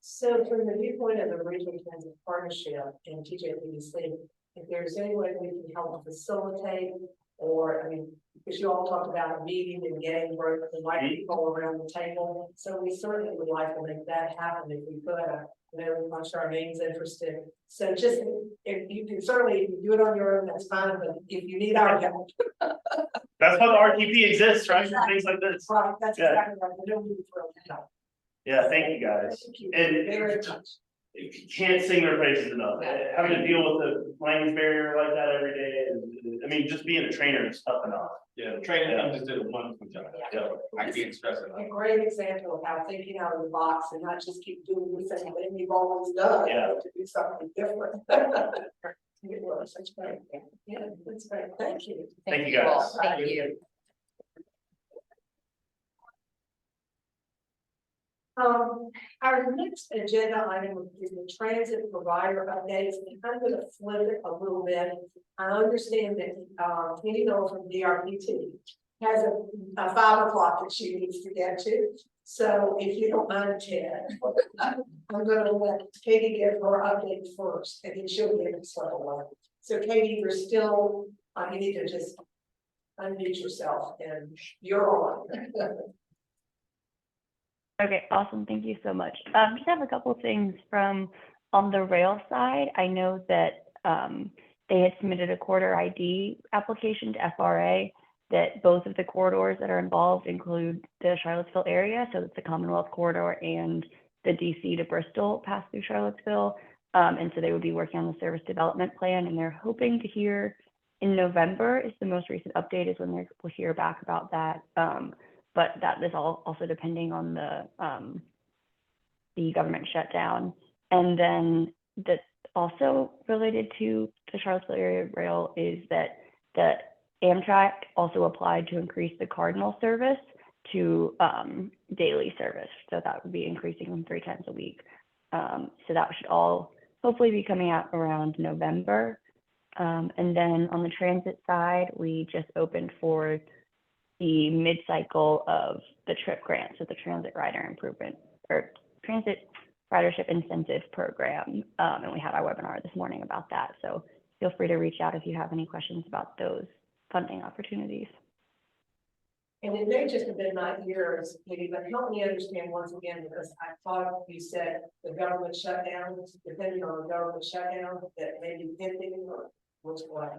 [SPEAKER 1] So from the viewpoint of the Regional Transit Partnership and TJPDC, if there's any way we can help facilitate, or, I mean, because you all talked about a meeting and getting the right people around the table. So we certainly would like to make that happen if we could. I'm sure our name's interested. So just, if you can, certainly, if you do it on your own, that's fine, but if you need our help.
[SPEAKER 3] That's how the RTP exists, right? For things like this.
[SPEAKER 1] Right, that's exactly right. We don't need to throw it out.
[SPEAKER 3] Yeah, thank you guys.
[SPEAKER 1] Thank you
[SPEAKER 3] And
[SPEAKER 1] very much.
[SPEAKER 3] you can't sing their praises enough. Having to deal with the language barrier like that every day. I mean, just being a trainer is tough enough.
[SPEAKER 2] Yeah, the training team just did a wonderful job.
[SPEAKER 3] Yeah.
[SPEAKER 2] I can't stress it
[SPEAKER 1] A
[SPEAKER 2] enough.
[SPEAKER 1] great example of how thinking out of the box and not just keep doing the same thing you've always done.
[SPEAKER 3] Yeah.
[SPEAKER 1] To do something different. It was, that's great. Yeah, that's great. Thank you.
[SPEAKER 3] Thank you guys.
[SPEAKER 9] all. Thank you.
[SPEAKER 1] Our next agenda item is the transit provider updates, and I'm going to flip it a little bit. I understand that Kenny Knoll from DRPT has a 5 o'clock that she needs to get to. So if you don't mind, Ted, I'm going to let Katie give her update first, and then she'll give us one. So Katie, you're still, you need to just unmute yourself, and you're on.
[SPEAKER 7] Okay, awesome. Thank you so much. Just have a couple things from on the rail side. I know that they had submitted a corridor ID application to FRA, that both of the corridors that are involved include the Charlottesville area. So it's the Commonwealth corridor and the DC to Bristol pass through Charlottesville. And so they would be working on the service development plan, and they're hoping to hear in November is the most recent update, is when we'll hear back about that. But that is also depending on the government shutdown. And then that also related to the Charlottesville area rail is that the Amtrak also applied to increase the Cardinal service to daily service. So that would be increasing them 3 times a week. So that should all hopefully be coming out around November. And then on the transit side, we just opened for the mid-cycle of the TRIP grant, so the Transit Rider Improvement or Transit Ridership Incentive Program. And we had our webinar this morning about that. So feel free to reach out if you have any questions about those funding opportunities.
[SPEAKER 1] And it may just have been my ears, maybe, but help me understand once again, because I thought you said the government shutdown, depending on the government shutdown, that may be pending or what's going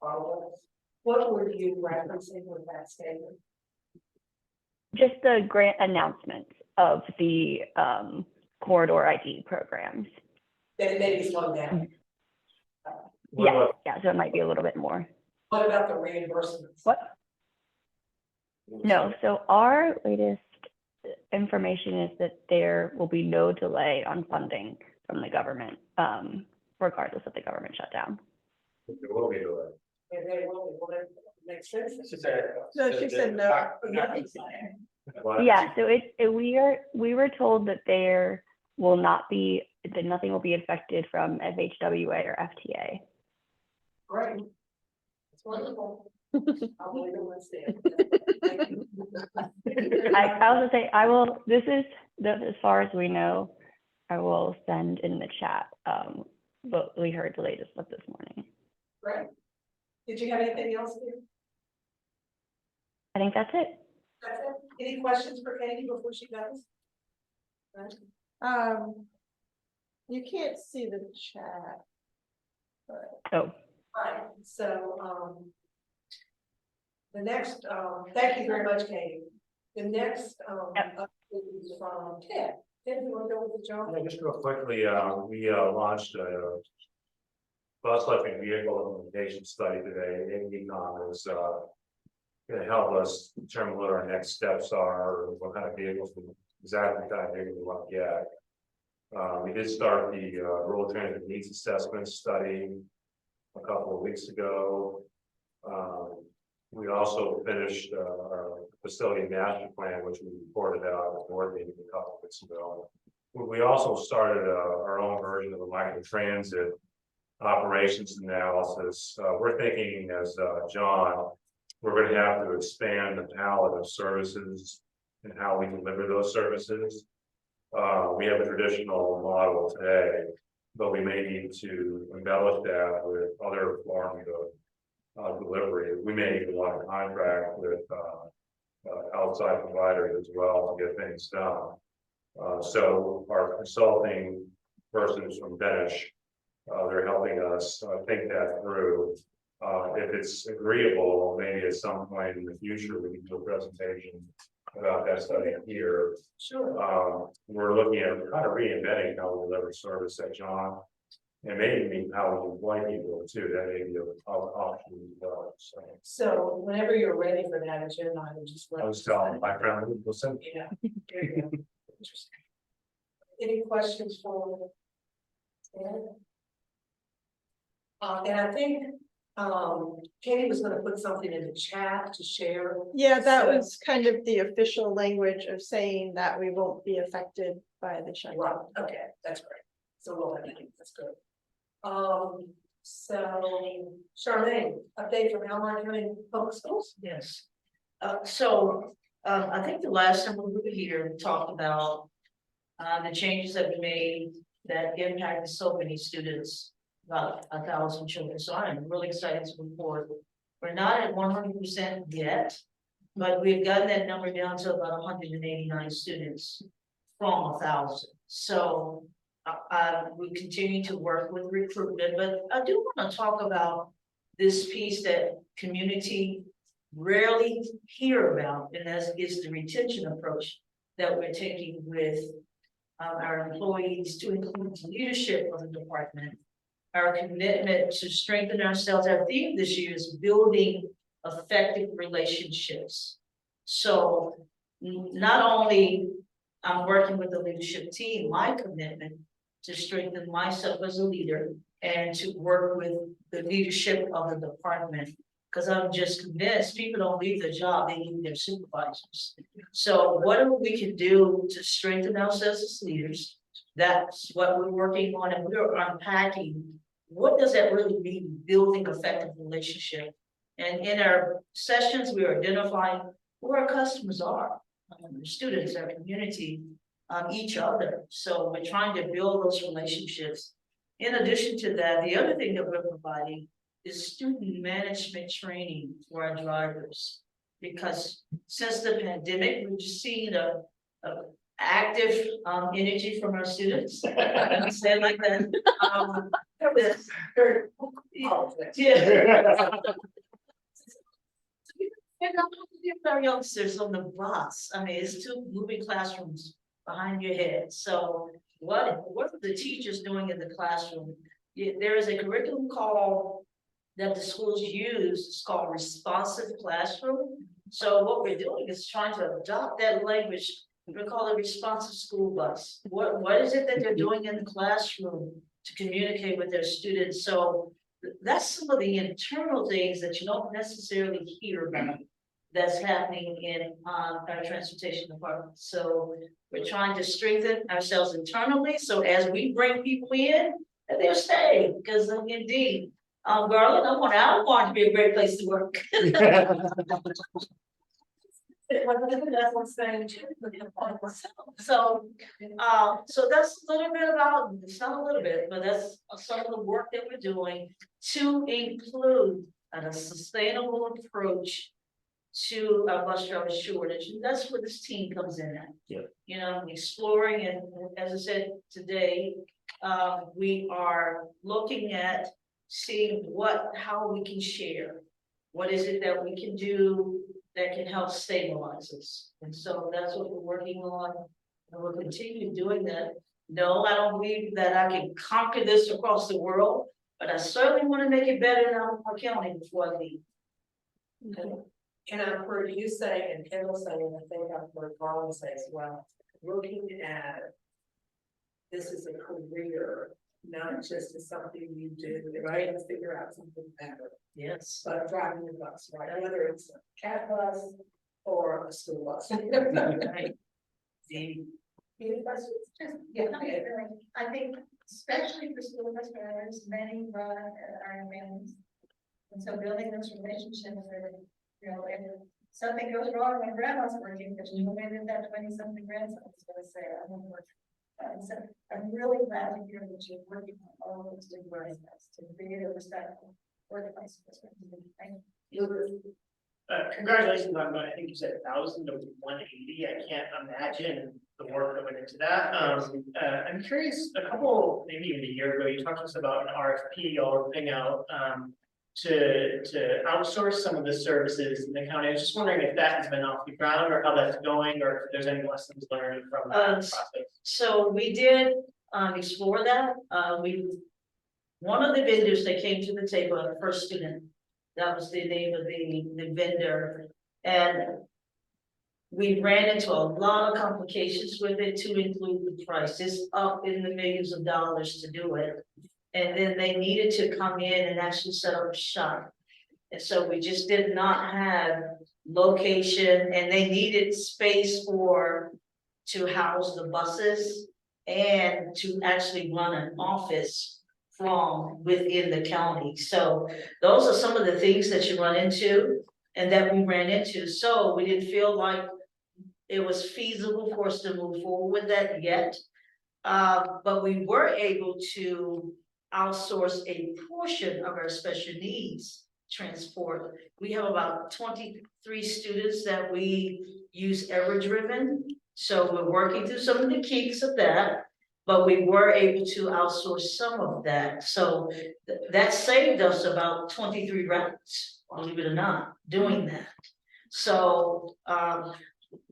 [SPEAKER 1] on. What were you referencing with that statement?
[SPEAKER 7] Just the grant announcements of the corridor ID programs.
[SPEAKER 1] That it may be slowed down.
[SPEAKER 7] Yeah, so it might be a little bit more.
[SPEAKER 1] What about the reimbursements?
[SPEAKER 7] What? No, so our latest information is that there will be no delay on funding from the government, regardless of the government shutdown.
[SPEAKER 11] There will be delay.
[SPEAKER 1] And they will make sense.
[SPEAKER 8] No, she said no.
[SPEAKER 7] Yeah, so we were told that there will not be, that nothing will be affected from FHWA or FTA.
[SPEAKER 1] Great. It's wonderful. I'll believe it when it's there.
[SPEAKER 7] I also say this is as far as we know. I will send in the chat what we heard the latest of this morning.
[SPEAKER 1] Great. Did you have anything else here?
[SPEAKER 7] I think that's it.
[SPEAKER 1] That's it. Any questions for Katie before she goes?
[SPEAKER 8] You can't see the chat.
[SPEAKER 7] Oh.
[SPEAKER 1] Right, so, the next, thank you very much, Katie. The next, update is from Ted. Ted, you want to go with the job?
[SPEAKER 11] Yeah, just real quickly, we launched a bus electric vehicle implementation study today. Econ is going to help us determine what our next steps are, or what kind of vehicles, exactly what kind of vehicles we want to get. We did start the rural transit needs assessment study a couple of weeks ago. We also finished our facility master plan, which we reported out at the board meeting a couple of weeks ago. We also started our own version of the microtransit operations analysis. We're thinking as John, we're going to have to expand the palette of services and how we deliver those services. We have a traditional model today, but we may need to embellish that with other forms of delivery. We may even want to contract with outside providers as well to get things done. So our consulting persons from Bench, they're helping us think that through. If it's agreeable, maybe at some point in the future, we can do a presentation about that study here.
[SPEAKER 1] Sure.
[SPEAKER 11] We're looking at kind of reinventing how we deliver service at John, and maybe how we employ people too. That may be an option as well.
[SPEAKER 1] So whenever you're ready for that agenda, I would just.
[SPEAKER 11] I was telling my friend, we'll send.
[SPEAKER 1] Yeah. There you go. Interesting. Any questions for? And I think Katie was going to put something in the chat to share.
[SPEAKER 8] Yeah, that was kind of the official language of saying that we won't be affected by the shutdown.
[SPEAKER 1] Right, okay, that's great. So we'll have that, that's good. So Charmaine, update from Albemarle County Public Schools?
[SPEAKER 6] Yes. I think the last time we were here, we talked about the changes that we made that impacted so many students, about 1,000 children. So I'm really excited to report. We're not at 100% yet, but we've gotten that number down to about 189 students from 1,000. So we continue to work with recruitment, but I do want to talk about this piece that community rarely hear about, and that is the retention approach that we're taking with our employees to include the leadership of the department. Our commitment to strengthen ourselves. Our theme this year is building effective relationships. So not only I'm working with the leadership team, my commitment to strengthen myself as a leader and to work with the leadership of the department, because I'm just convinced people don't leave their job, they leave their supervisors. So whatever we can do to strengthen ourselves as leaders, that's what we're working on, and we're unpacking what does that really mean, building effective relationship? And in our sessions, we are identifying who our customers are, our students, our community, each other. So we're trying to build those relationships. In addition to that, the other thing that we're providing is student management training for our drivers. Because since the pandemic, we've just seen a active energy from our students. I don't say it like that. Yeah. Our youngsters on the bus. I mean, it's 2 moving classrooms behind your head. So what are the teachers doing in the classroom? There is a curriculum that the schools use. It's called responsive classroom. So what we're doing is trying to adopt that language. We call it responsive school bus. What is it that they're doing in the classroom to communicate with their students? So that's some of the internal things that you don't necessarily hear about that's happening in our transportation department. So we're trying to strengthen ourselves internally. So as we bring people in, that they'll stay, because indeed, Garland, I want it to be a great place to work. So that's a little bit about, it's not a little bit, but that's some of the work that we're doing to include a sustainable approach to our bus driver shortage. And that's where this team comes in at.
[SPEAKER 2] Yeah.
[SPEAKER 6] You know, exploring, and as I said today, we are looking at seeing how we can share. What is it that we can do that can help stabilize us? And so that's what we're working on, and we'll continue doing that. No, I don't believe that I can conquer this across the world, but I certainly want to make it better in Albemarle County before I leave. Okay.
[SPEAKER 1] And I've heard you say, and Kendall say, and I think I've heard Garland say as well, looking at this is a career, not just as something you do, right? To figure out something better.
[SPEAKER 6] Yes.
[SPEAKER 1] But driving the bus, right? Whether it's a cat bus or a school bus.
[SPEAKER 6] Right.
[SPEAKER 1] Any questions?
[SPEAKER 5] Yeah, I think especially for school bus drivers, many run Ironmans. And so building those relationships are, you know, if something goes wrong when grandma's working, because you maybe that 20-something grandson is gonna say, I don't work. So I'm really glad to hear that you're working on all of those different aspects to create a respectful workplace. Thank you.
[SPEAKER 12] Congratulations on, I think you said 1,000 to 180. I can't imagine the work that went into that. I'm curious, a couple, maybe even a year ago, you talked to us about an RFP y'all were putting out to outsource some of the services in the county. I was just wondering if that has been off the ground or how that's going, or if there's any lessons learned from that process.
[SPEAKER 6] So we did explore that. One of the vendors that came to the table, our first student, that was the name of the vendor, and we ran into a lot of complications with it, to include the price. It's up in the millions of dollars to do it. And then they needed to come in and actually set up shop. And so we just did not have location, and they needed space to house the buses and to actually run an office from within the county. So those are some of the things that you run into and that we ran into. So we didn't feel like it was feasible for us to move forward with that yet. But we were able to outsource a portion of our special needs transport. We have about 23 students that we use Ever-Driven. So we're working through some of the kinks of that, but we were able to outsource some of that. So that saved us about 23 routes, believe it or not, doing that. So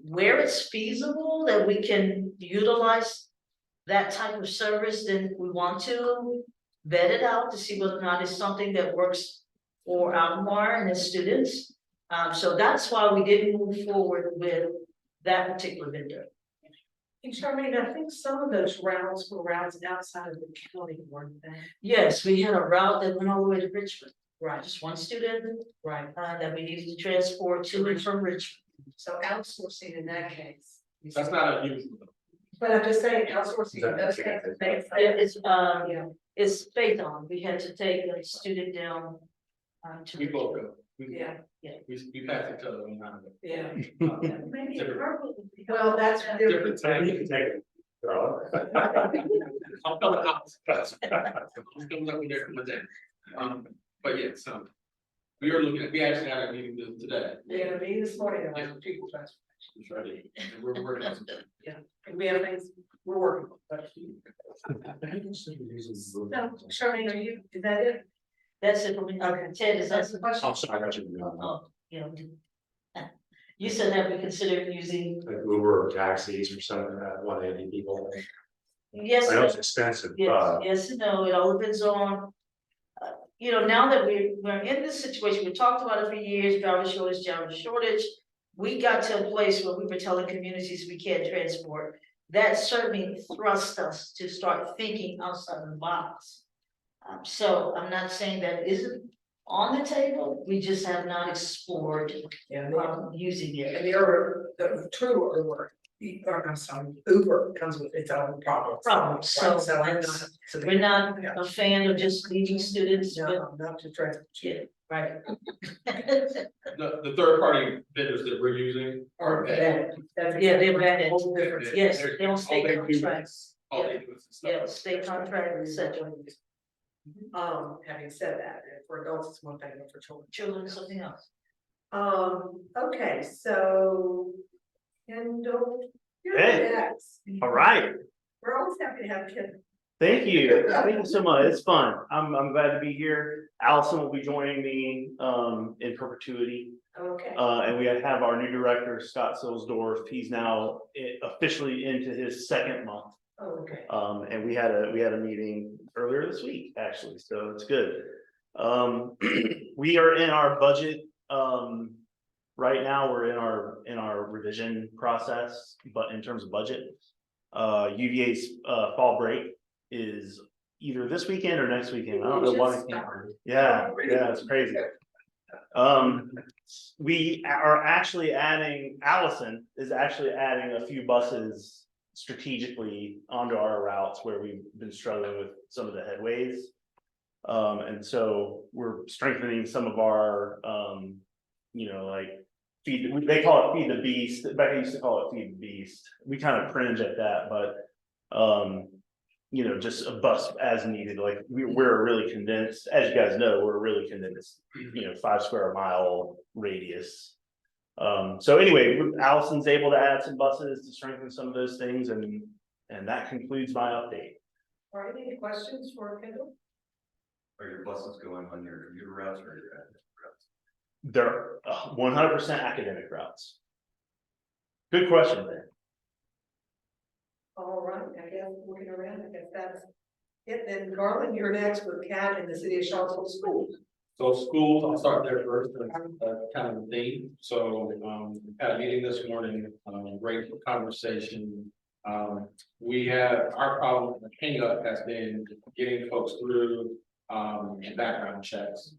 [SPEAKER 6] where it's feasible that we can utilize that type of service, then we want to vet it out to see whether or not it's something that works for Albemarle and the students. So that's why we didn't move forward with that particular vendor.
[SPEAKER 1] And Charmaine, I think some of those routes were routes outside of the county, weren't they?
[SPEAKER 6] Yes, we had a route that went all the way to Richmond.
[SPEAKER 1] Right.
[SPEAKER 6] Just one student,
[SPEAKER 1] Right.
[SPEAKER 6] that we needed to transport to and from Richmond.
[SPEAKER 1] So outsourcing in that case.
[SPEAKER 2] That's not unusual.
[SPEAKER 1] But I'm just saying outsourcing in those kinds of things.
[SPEAKER 6] It's,
[SPEAKER 1] Yeah.
[SPEAKER 6] It's faith on, we had to take a student down. To
[SPEAKER 2] We both go.
[SPEAKER 1] Yeah,
[SPEAKER 2] We pass each other on time.
[SPEAKER 1] yeah.
[SPEAKER 10] Maybe
[SPEAKER 2] Different-
[SPEAKER 10] purple.
[SPEAKER 1] Well, that's different.
[SPEAKER 2] Different time.
[SPEAKER 11] Charlotte.
[SPEAKER 2] I'm coming out. I'm coming up with there from there. But yeah, so. We actually had a meeting today.
[SPEAKER 1] Yeah, me this morning, I was people transfer.
[SPEAKER 2] It's ready. And we're working on something.
[SPEAKER 1] And we have things we're working on.
[SPEAKER 6] So, Charmaine, are you, is that it? That's it for me. Okay, Ted, is that the question?
[SPEAKER 11] I'm sorry, I got you.
[SPEAKER 6] Oh, you know. You said that we consider using,
[SPEAKER 11] Like Uber or taxis or something, that 180 people.
[SPEAKER 6] yes.
[SPEAKER 11] I know it's expensive,
[SPEAKER 6] Yes,
[SPEAKER 11] but
[SPEAKER 6] yes, and no, it all depends on. You know, now that we're in this situation, we talked about it for years, driver shortage. We got to a place where we were telling communities we can't transport. That certainly thrust us to start thinking outside the box. So I'm not saying that isn't on the table, we just have not explored
[SPEAKER 1] Yeah,
[SPEAKER 6] using it.
[SPEAKER 1] and the true Uber comes with its own problems.
[SPEAKER 6] Problem, so we're not
[SPEAKER 1] Yeah.
[SPEAKER 6] a fan of just leaving students, but
[SPEAKER 1] No, not to transport.
[SPEAKER 6] yeah, right.
[SPEAKER 2] The third party vendors that we're using
[SPEAKER 1] Or that.
[SPEAKER 6] Yeah, they're bad.
[SPEAKER 1] Whole difference.
[SPEAKER 6] Yes,
[SPEAKER 2] They're-
[SPEAKER 6] they don't stay
[SPEAKER 2] all they do is-
[SPEAKER 6] contracts.
[SPEAKER 2] all they do is stuff.
[SPEAKER 6] Yeah, state contract, et cetera.
[SPEAKER 1] Having said that, for adults, it's one thing, but for children.
[SPEAKER 6] Children, something else.
[SPEAKER 1] Okay, so. Kendall. you're
[SPEAKER 3] Hey.
[SPEAKER 1] next.
[SPEAKER 3] All right.
[SPEAKER 1] We're always happy to have Kendall.
[SPEAKER 3] Thank you. Thank you so much. It's fun. I'm glad to be here. Allison will be joining me in perpetuity.
[SPEAKER 1] Okay.
[SPEAKER 3] And we have our new director, Scott Silsdorf. He's now officially into his second month.
[SPEAKER 1] Okay.
[SPEAKER 3] And we had a meeting earlier this week, actually, so it's good. We are in our budget. Right now, we're in our revision process, but in terms of budget, UVA's fall break is either this weekend or next weekend. I don't know why. Yeah, it's crazy. We are actually Allison is actually adding a few buses strategically onto our routes where we've been struggling with some of the headways. And so we're strengthening some of our, like they call it feed the beast. Becca used to call it feed the beast. We kind of cringe at that, but just a bus as needed. Like we're really condensed, as you guys know, we're really condensed, 5 square mile radius. So anyway, Allison's able to add some buses to strengthen some of those things, and that concludes my update.
[SPEAKER 1] All right, any questions for Kendall?
[SPEAKER 11] are your buses going on your commuter routes or your academic routes?
[SPEAKER 3] They're 100% academic routes. Good question, Ben.
[SPEAKER 1] All right, I guess looking around, I guess that's it. Then Garland, you're next with Cat in the City of Charlottesville Schools.
[SPEAKER 2] So schools, I'll start there first, kind of the theme. So, had a meeting this morning, great conversation. We have, our problem, the hang up has been getting folks through, background checks.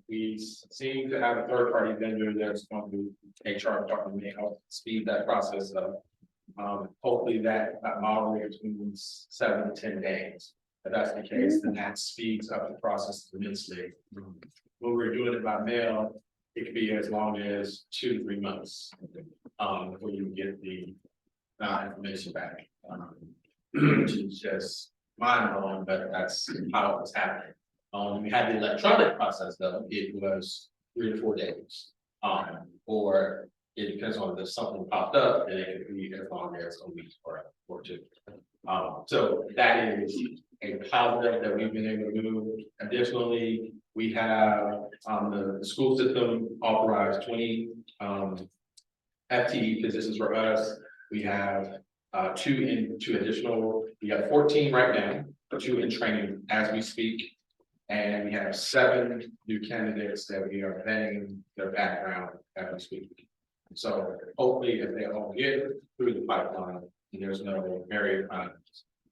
[SPEAKER 2] We seem to have a third party vendor that's going to HR department may help speed that process up. Hopefully that model between 7 to 10 days. If that's the case, then that speeds up the process immensely. When we're doing it by mail, it could be as long as 2 to 3 months. Before you get the information back. Which is just mind blowing, but that's how it's happening. We had the electronic process though, it was 3 to 4 days. Or it depends on if something popped up, and it could be as long as a week or 2. So that is a positive that we've been able to move. Additionally, we have the school system authorized 20 FTE positions for us. We have 2 additional, we have 14 right now, 2 in training as we speak. And we have 7 new candidates that we are vetting their background as we speak. So hopefully if they all get through the pipeline, and there's no barrier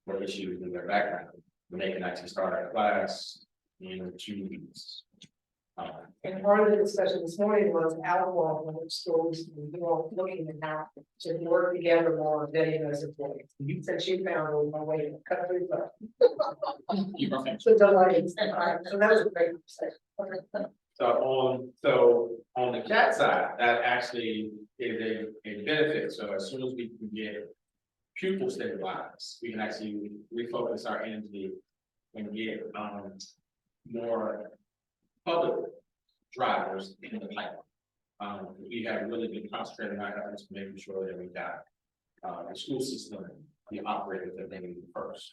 [SPEAKER 2] or issues in their background, then they can actually start our class in 2 weeks.
[SPEAKER 1] And part of the discussion this morning was Albemarle County schools, we were looking at how to work together more on getting those employees. Since you found a way to cut through that. So delighted. So that was a great conversation.
[SPEAKER 2] So on the CAT side, that actually is a benefit. So as soon as we can get pupil stabilized, we can actually refocus our energy and get more public drivers in the pipeline. We have really been concentrating our efforts making sure that we got the school system, the operators that they need first.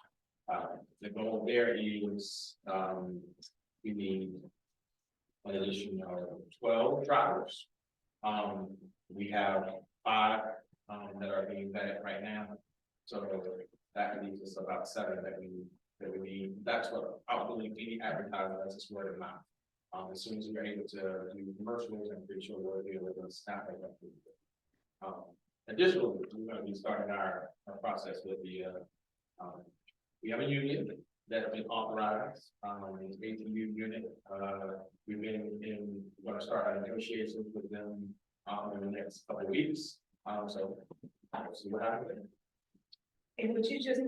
[SPEAKER 2] The goal there is we need an additional 12 drivers. We have 5 that are being vetted right now. So that leaves us about 7 that we need. That's what I believe any advertiser that's just word of mouth. As soon as we're able to do commercials, I'm pretty sure we'll be able to staff it up. Additionally, we're going to be starting our process with the we have a union that's been authorized, the ATU unit. We're going to start our negotiations with them in the next couple of weeks. So we'll see what happens.
[SPEAKER 1] And would you just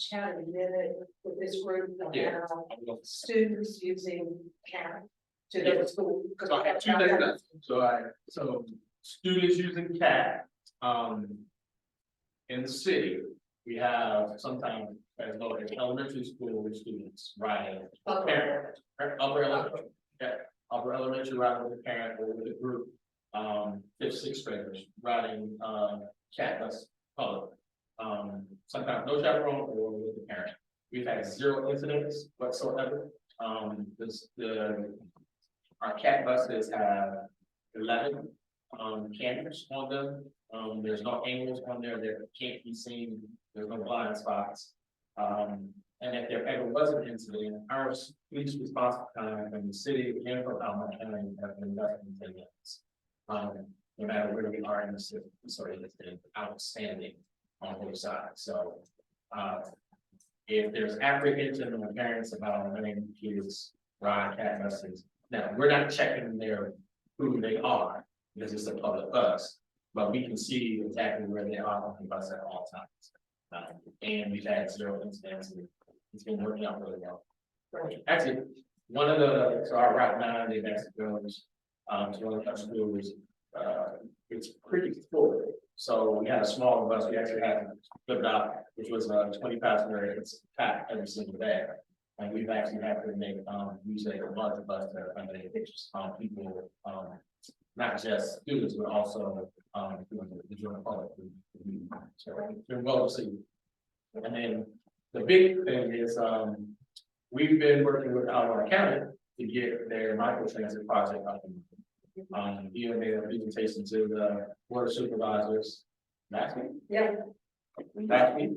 [SPEAKER 1] chat a minute with this group about students using CAT to go to school?
[SPEAKER 2] So I have 2 things. So students using CAT in the city, we have sometimes as low as elementary school students riding parent, upper elementary riding with a parent or with a group, 5th, 6th graders riding CAT bus public. Sometimes no chaperone or with the parent. We've had 0 incidents whatsoever. Our CAT buses have 11 cameras on them. There's no angles on there that can't be seen. There's no blind spots. And if there ever was an incident, our police response time from the city and from Albemarle County have been less than 10 minutes. No matter where we are in the city, so it's been outstanding on both sides. So if there's apprehension on parents about letting kids ride CAT buses, now we're not checking who they are because it's a public bus, but we can see exactly where they are on the bus at all times. And we've had 0 incidents, and it's been working out really well. Actually, so our Route 9, they've actually goes to one of our schools. It's pretty full. So we had a smaller bus. We actually had flipped out, which was a 20 passenger. It's packed every single day. And we've actually had to make use a larger bus to accommodate people, not just students, but also the general public. So it's been well received. And then the big thing is we've been working with Albemarle County to get their microtransit project up and you made a presentation to the board of supervisors last week.
[SPEAKER 1] Yeah.
[SPEAKER 2] Last week.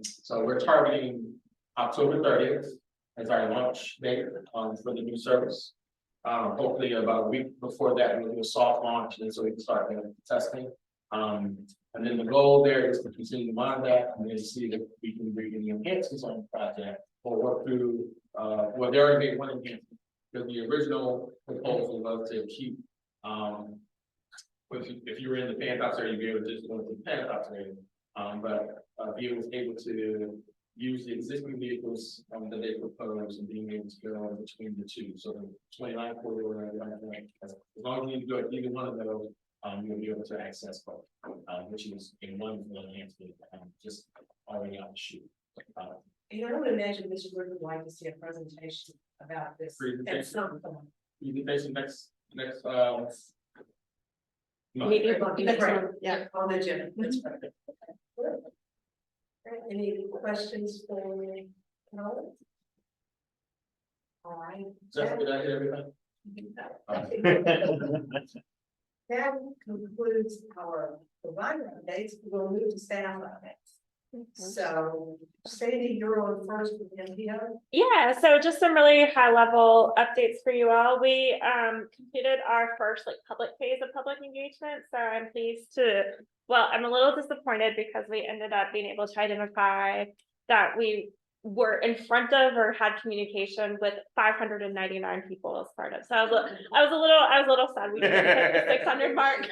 [SPEAKER 2] So we're targeting October 30th as our launch date for the new service. Hopefully about a week before that, we'll do a soft launch, and so we can start the testing. And then the goal there is to continue to monitor that and then see if we can bring any enhancements on the project or work through, well, there already made one enhancement. Because the original proposal was to keep, if you were in the Pantops area, you'd be able to just go to the Pantops area. But he was able to use the existing vehicles that they proposed and being able to go between the 2. So the 29 corridor, as long as you go at either one of those, you'll be able to access both, which is a wonderful enhancement, just already on the shoot.
[SPEAKER 1] And I would imagine this group would like to see a presentation about this at some point.
[SPEAKER 2] Presentation next
[SPEAKER 8] Next
[SPEAKER 1] Right.
[SPEAKER 8] one, yeah.
[SPEAKER 1] On the agenda. That's perfect. Right. Any questions for me? No? All right.
[SPEAKER 2] Jeff, did I hear everything?
[SPEAKER 1] That concludes our provider updates. We'll move to staff updates. So Sadie, you're on first with NPO.
[SPEAKER 14] Yeah, so just some really high level updates for you all. We completed our first public phase of public engagement. So I'm pleased to, well, I'm a little disappointed because we ended up being able to identify that we were in front of or had communication with 599 people as part of. So I was a little sad we didn't hit the 600 mark.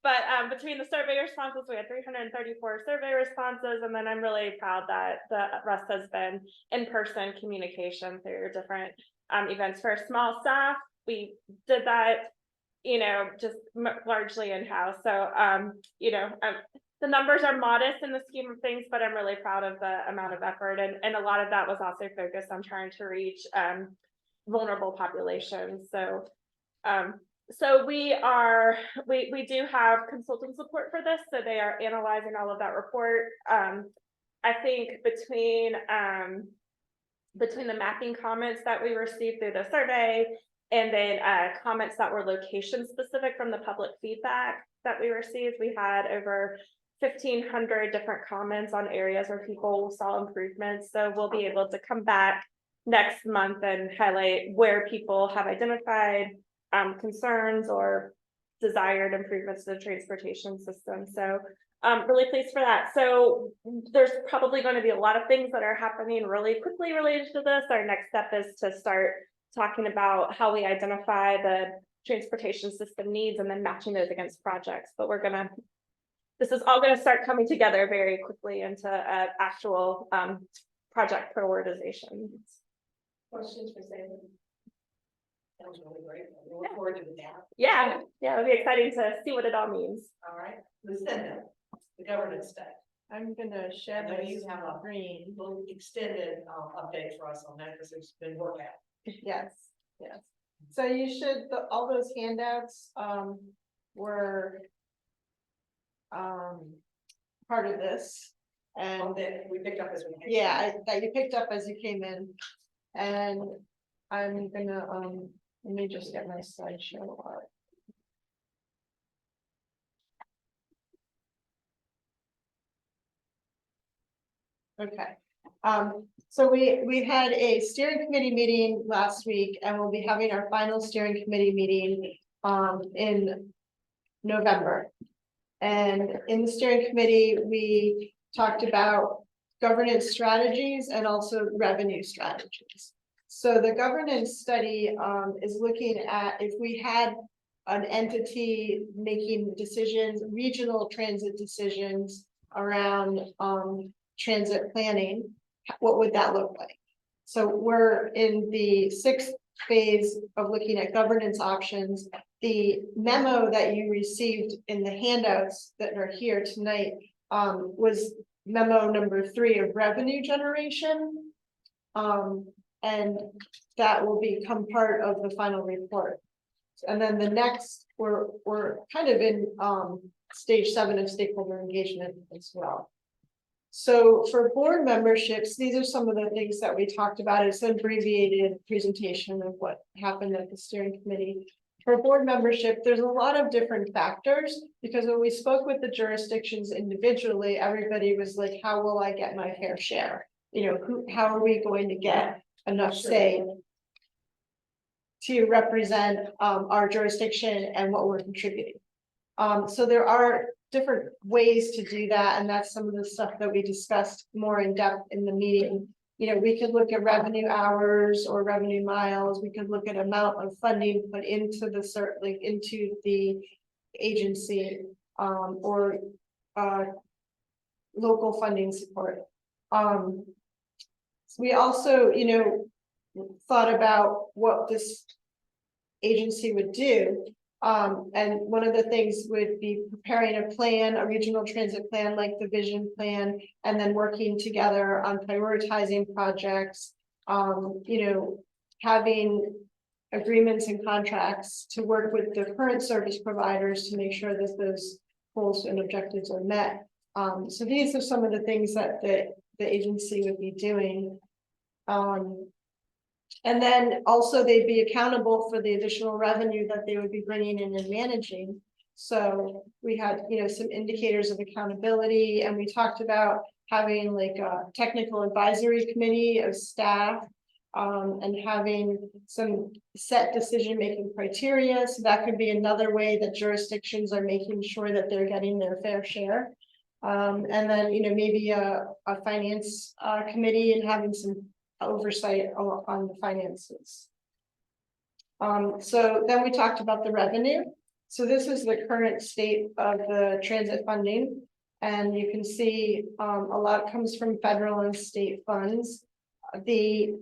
[SPEAKER 14] But between the survey responses, we had 334 survey responses, and then I'm really proud that the rest has been in-person communication through different events. For small staff, we did that, just largely in-house. So, the numbers are modest in the scheme of things, but I'm really proud of the amount of effort, and a lot of that was also focused on trying to reach vulnerable populations. So we do have consultant support for this, so they are analyzing all of that report. I think between the mapping comments that we received through the survey, and then comments that were location specific from the public feedback that we received, we had over 1,500 different comments on areas where people saw improvements. So we'll be able to come back next month and highlight where people have identified concerns or desired improvements to the transportation system. So really pleased for that. So there's probably going to be a lot of things that are happening really quickly related to this. Our next step is to start talking about how we identify the transportation system needs and then matching those against projects. But this is all going to start coming together very quickly into actual project prioritization.
[SPEAKER 1] Questions for Sam? Sounds really great. We look forward to that.
[SPEAKER 14] Yeah, it'll be exciting to see what it all means.
[SPEAKER 1] All right, Lucinda, the governance stuff.
[SPEAKER 8] I'm gonna share
[SPEAKER 1] I know
[SPEAKER 8] my
[SPEAKER 1] you have a
[SPEAKER 8] screen.
[SPEAKER 1] little extended update for us on that because it's been worked out.
[SPEAKER 8] Yes. So you should, all those handouts, were part of this. And
[SPEAKER 1] That we picked up as we came.
[SPEAKER 8] yeah, that you picked up as you came in. And I'm gonna, let me just get my slideshow up. Okay, so we had a steering committee meeting last week, and we'll be having our final steering committee meeting in November. And in the steering committee, we talked about governance strategies and also revenue strategies. So the governance study is looking at if we had an entity making decisions, regional transit decisions around transit planning, what would that look like? So we're in the 6th phase of looking at governance options. The memo that you received in the handouts that are here tonight was memo number 3 of revenue generation. And that will become part of the final report. And then the next, we're kind of in stage 7 of stakeholder engagement as well. So for board memberships, these are some of the things that we talked about. It's an abbreviated presentation of what happened at the steering committee. For board membership, there's a lot of different factors, because when we spoke with the jurisdictions individually, everybody was like, how will I get my fair share? How are we going to get enough say to represent our jurisdiction and what we're contributing? So there are different ways to do that, and that's some of the stuff that we discussed more in depth in the meeting. We could look at revenue hours or revenue miles. We could look at amount of funding put into into the agency or local funding support. We also, thought about what this agency would do. And one of the things would be preparing a plan, a regional transit plan, like the vision plan, and then working together on prioritizing projects, having agreements and contracts to work with the current service providers to make sure that those goals and objectives are met. So these are some of the things that the agency would be doing. And then also they'd be accountable for the additional revenue that they would be bringing in and managing. So we had, some indicators of accountability, and we talked about having like a technical advisory committee of staff and having some set decision-making criteria. So that could be another way that jurisdictions are making sure that they're getting their fair share. And then, maybe a finance, committee and having some oversight on the finances. So then we talked about the revenue. So this is the current state of the transit funding. And you can see, a lot comes from federal and state funds. The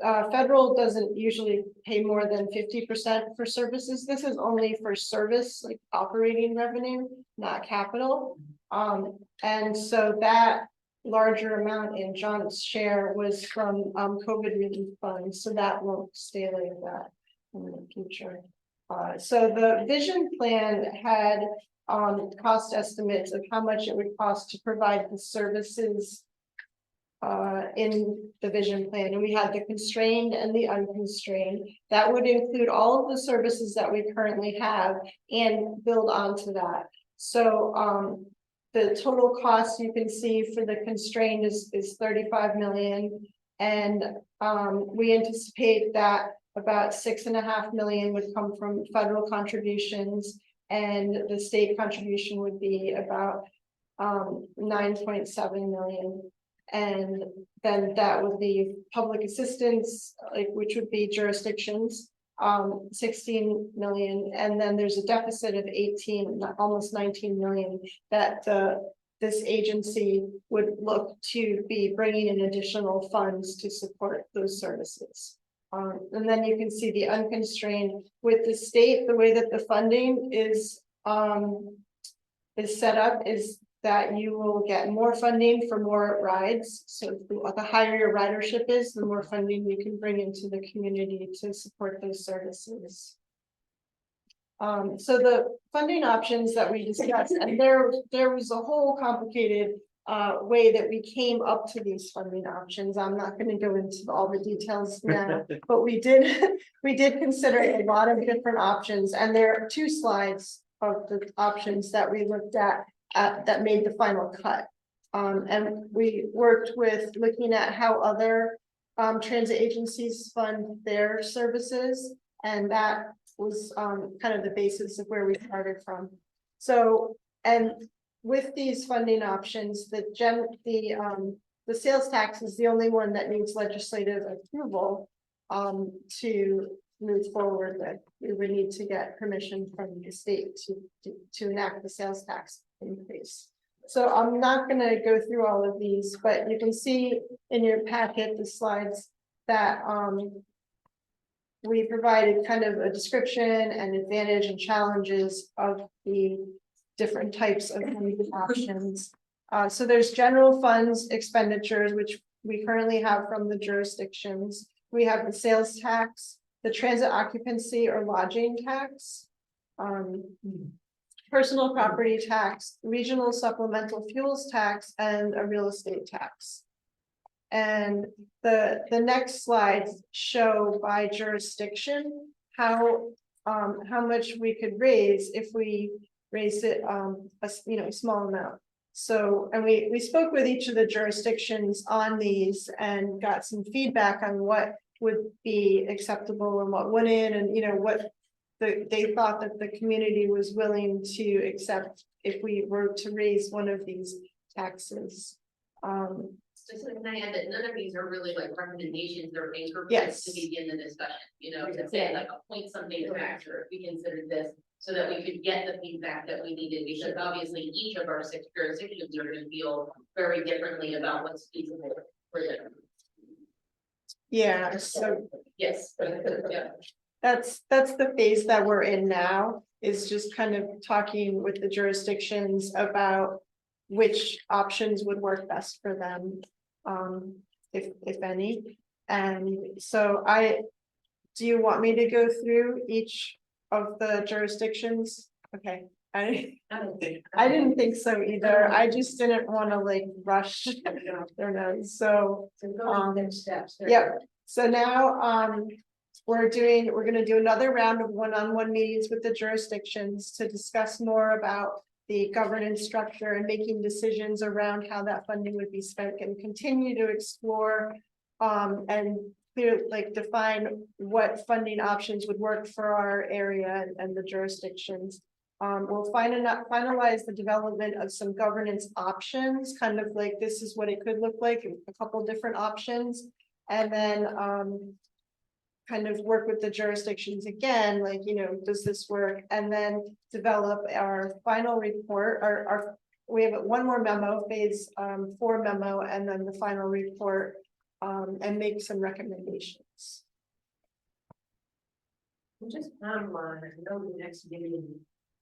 [SPEAKER 8] federal doesn't usually pay more than 50% for services. This is only for service, like operating revenue, not capital. And so that larger amount in JAUNT's share was from COVID relief funds, so that won't stay like that in the future. So the vision plan had cost estimates of how much it would cost to provide the services in the vision plan, and we had the constrained and the unconstrained. That would include all of the services that we currently have and build onto that. So the total cost you can see for the constrained is 35 million, and we anticipate that about 6.5 million would come from federal contributions, and the state contribution would be about 9.7 million. And then that would be public assistance, which would be jurisdictions, 16 million. And then there's a deficit of 18, almost 19 million that this agency would look to be bringing in additional funds to support those services. And then you can see the unconstrained with the state. The way that the funding is set up is that you will get more funding for more rides. So the higher your ridership is, the more funding you can bring into the community to support those services. So the funding options that we discussed, and there was a whole complicated way that we came up to these funding options. I'm not going to go into all the details now, but we did consider a lot of different options, and there are 2 slides of the options that we looked at that made the final cut. And we worked with looking at how other transit agencies fund their services, and that was kind of the basis of where we started from. So, and with these funding options, the sales tax is the only one that needs legislative approval to move forward with. We would need to get permission from the state to enact the sales tax increase. So I'm not going to go through all of these, but you can see in your packet the slides that we provided kind of a description and advantage and challenges of the different types of options. So there's general funds expenditures, which we currently have from the jurisdictions. We have the sales tax, the transit occupancy or lodging tax, personal property tax, regional supplemental fuels tax, and a real estate tax. And the next slides show by jurisdiction how much we could raise if we raise it a small amount. So, and we spoke with each of the jurisdictions on these and got some feedback on what would be acceptable and what wouldn't, and what they thought that the community was willing to accept if we were to raise one of these taxes.
[SPEAKER 15] Just can I add that none of these are really like recommendations or anchor points
[SPEAKER 8] Yes.
[SPEAKER 15] to begin the discussion, to say like a point something factor if we considered this, so that we could get the feedback that we needed, because obviously each of our 6 jurisdictions are going to feel very differently about what's feasible for them.
[SPEAKER 8] Yeah, so
[SPEAKER 15] yes, yeah.
[SPEAKER 8] that's the phase that we're in now, is just kind of talking with the jurisdictions about which options would work best for them, if any. And so do you want me to go through each of the jurisdictions? Okay, I didn't think so either. I just didn't want to rush their notes. So
[SPEAKER 1] steps.
[SPEAKER 8] yep. So now we're going to do another round of one-on-one meetings with the jurisdictions to discuss more about the governance structure and making decisions around how that funding would be spent, and continue to explore and define what funding options would work for our area and the jurisdictions. we'll finalize the development of some governance options, kind of like this is what it could look like, a couple different options. And then, kind of work with the jurisdictions again, like, you know, does this work? And then develop our final report, we have one more memo, phase 4 memo, and then the final report, and make some recommendations.
[SPEAKER 1] Just timeline, I know the next meeting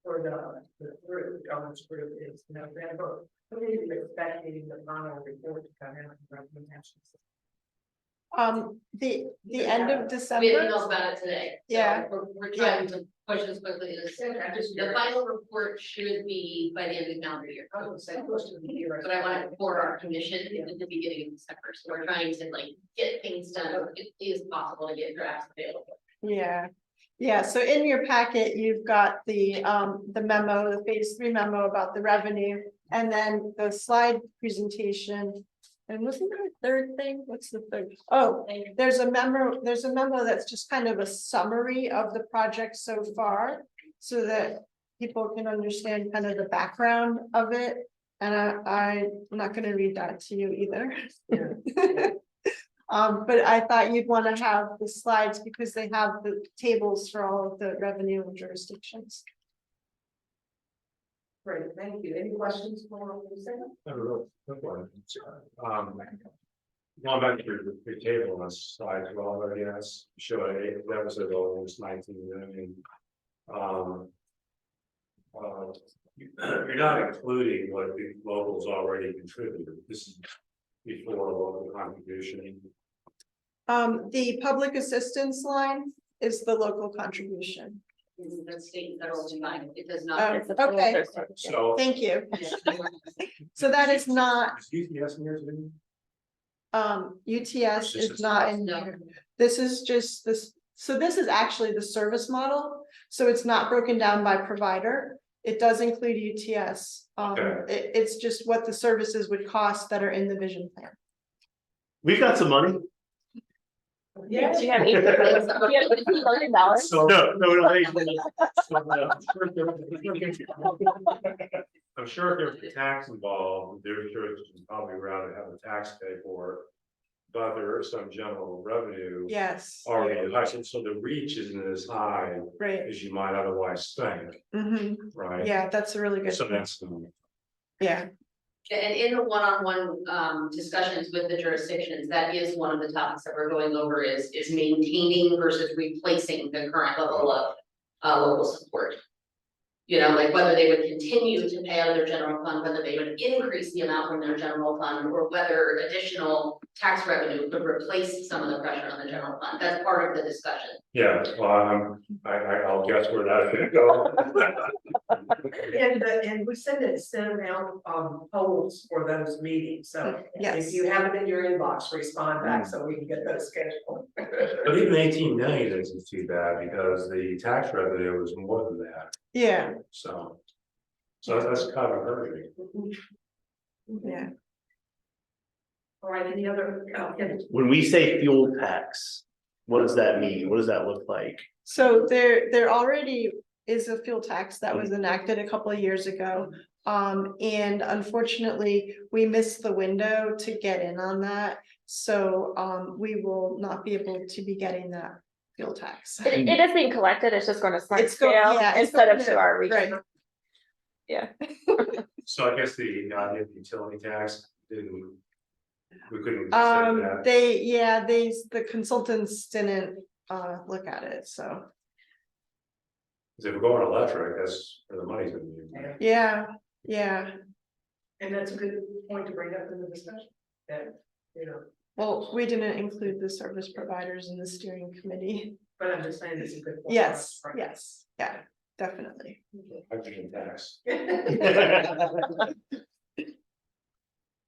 [SPEAKER 1] for the group, governance group is November. When are you expecting the final report to come out?
[SPEAKER 8] The end of
[SPEAKER 15] We
[SPEAKER 8] December.
[SPEAKER 15] didn't know about it today. So
[SPEAKER 8] Yeah.
[SPEAKER 15] We're trying to push as quickly as. The final report should be by the end of the calendar year. But I want it for our commission at the beginning of December, so we're trying to like get things done as quickly as possible to get drafts available.
[SPEAKER 8] Yeah, yeah, so in your packet, you've got the memo, the phase 3 memo about the revenue, and then the slide presentation. And wasn't there a third thing? What's the third? Oh, there's a memo that's just kind of a summary of the project so far, so that people can understand kind of the background of it. And I'm not gonna read that to you either. But I thought you'd want to have the slides because they have the tables for all of the revenue and jurisdictions.
[SPEAKER 1] Great, thank you. Any questions for Lisa?
[SPEAKER 11] Going back to the table on slide 12, I guess, show a deficit of almost 19 million. You're not including what the locals already contributed. This is before local contribution.
[SPEAKER 8] The public assistance line is the local contribution.
[SPEAKER 15] The state and federal combined, it does not.
[SPEAKER 8] Okay,
[SPEAKER 11] So.
[SPEAKER 8] thank you. So that is not,
[SPEAKER 11] UTS in here too?
[SPEAKER 8] UTS is not in here. This is just this, so this is actually the service model, so it's not broken down by provider. It does include UTS. It's just what the services would cost that are in the vision plan.
[SPEAKER 16] We've got some money.
[SPEAKER 1] Yeah.
[SPEAKER 14] Do you have $18 million?
[SPEAKER 16] So no, we don't.
[SPEAKER 11] I'm sure if there's tax involved, there's probably rather have the tax pay for it. But there is some general revenue.
[SPEAKER 8] Yes.
[SPEAKER 11] Already, so the reach isn't as high
[SPEAKER 8] Right.
[SPEAKER 11] as you might otherwise think, right?
[SPEAKER 8] Yeah, that's a really good.
[SPEAKER 11] So
[SPEAKER 8] point.
[SPEAKER 11] that's.
[SPEAKER 8] Yeah.
[SPEAKER 15] And in the one-on-one discussions with the jurisdictions, that is one of the topics that we're going over is maintaining versus replacing the current level of local support. You know, like whether they would continue to pay out of their general fund, whether they would increase the amount from their general fund, or whether additional tax revenue could replace some of the pressure on the general fund. That's part of the discussion.
[SPEAKER 11] Yeah, well, I'll guess where that's gonna go.
[SPEAKER 1] And we send out polls for those meetings, so
[SPEAKER 8] Yes.
[SPEAKER 1] if you have it in your inbox, respond back so we can get those scheduled.
[SPEAKER 11] But even 18 million isn't too bad because the tax revenue is more than that.
[SPEAKER 8] Yeah.
[SPEAKER 11] So that's kind of encouraging.
[SPEAKER 8] Yeah.
[SPEAKER 1] All right, any other?
[SPEAKER 16] When we say fuel tax, what does that mean? What does that look like?
[SPEAKER 8] So there already is a fuel tax that was enacted a couple of years ago. And unfortunately, we missed the window to get in on that. So we will not be able to be getting that fuel tax.
[SPEAKER 14] It is being collected, it's just going to smart
[SPEAKER 8] It's
[SPEAKER 14] scale
[SPEAKER 8] yeah,
[SPEAKER 14] instead of to our region.
[SPEAKER 8] Right.
[SPEAKER 14] Yeah.
[SPEAKER 11] So I guess the utility tax didn't. We couldn't.
[SPEAKER 8] The consultants didn't look at it, so.
[SPEAKER 11] If we're going electric, that's where the money's gonna be.
[SPEAKER 8] Yeah.
[SPEAKER 1] And that's a good point to bring up in the discussion, that,
[SPEAKER 8] Well, we didn't include the service providers in the steering committee.
[SPEAKER 1] but I'm just saying it's a good point.
[SPEAKER 8] Yes, yeah, definitely.
[SPEAKER 11] Hydrogen tax.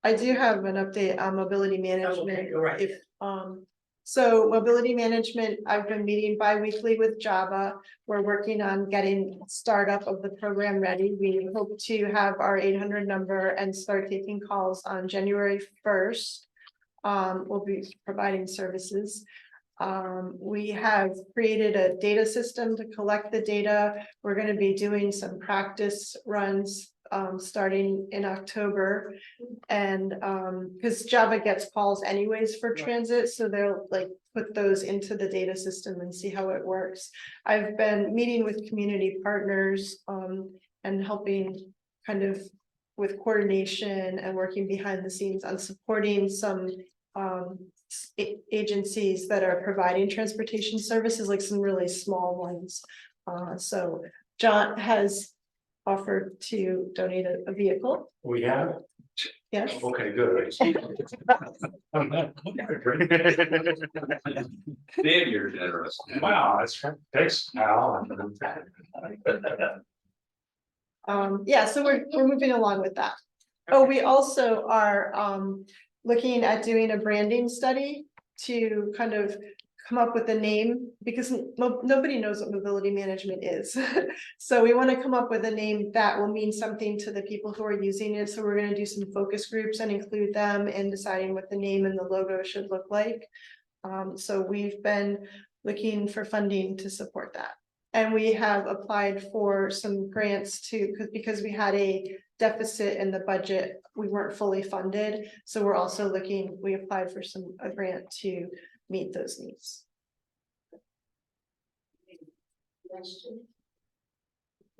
[SPEAKER 8] I do have an update on mobility management.
[SPEAKER 1] Okay, go right ahead.
[SPEAKER 8] So mobility management, I've been meeting bi-weekly with Java. We're working on getting startup of the program ready. We hope to have our 800 number and start taking calls on January 1st. We'll be providing services. We have created a data system to collect the data. We're gonna be doing some practice runs starting in October. And because Java gets calls anyways for transit, so they'll like put those into the data system and see how it works. I've been meeting with community partners and helping kind of with coordination and working behind the scenes on supporting some agencies that are providing transportation services, like some really small ones. So JAUNT has offered to donate a vehicle.
[SPEAKER 11] We have?
[SPEAKER 8] Yes.
[SPEAKER 11] Okay, good.
[SPEAKER 2] Damn, you're generous.
[SPEAKER 11] Wow, thanks, Al.
[SPEAKER 8] Yeah, so we're moving along with that. Oh, we also are looking at doing a branding study to kind of come up with a name, because nobody knows what mobility management is. So we want to come up with a name that will mean something to the people who are using it. So we're going to do some focus groups and include them in deciding what the name and the logo should look like. So we've been looking for funding to support that. And we have applied for some grants too, because we had a deficit in the budget. We weren't fully funded. So we're also looking, we applied for a grant to meet those needs.
[SPEAKER 15] I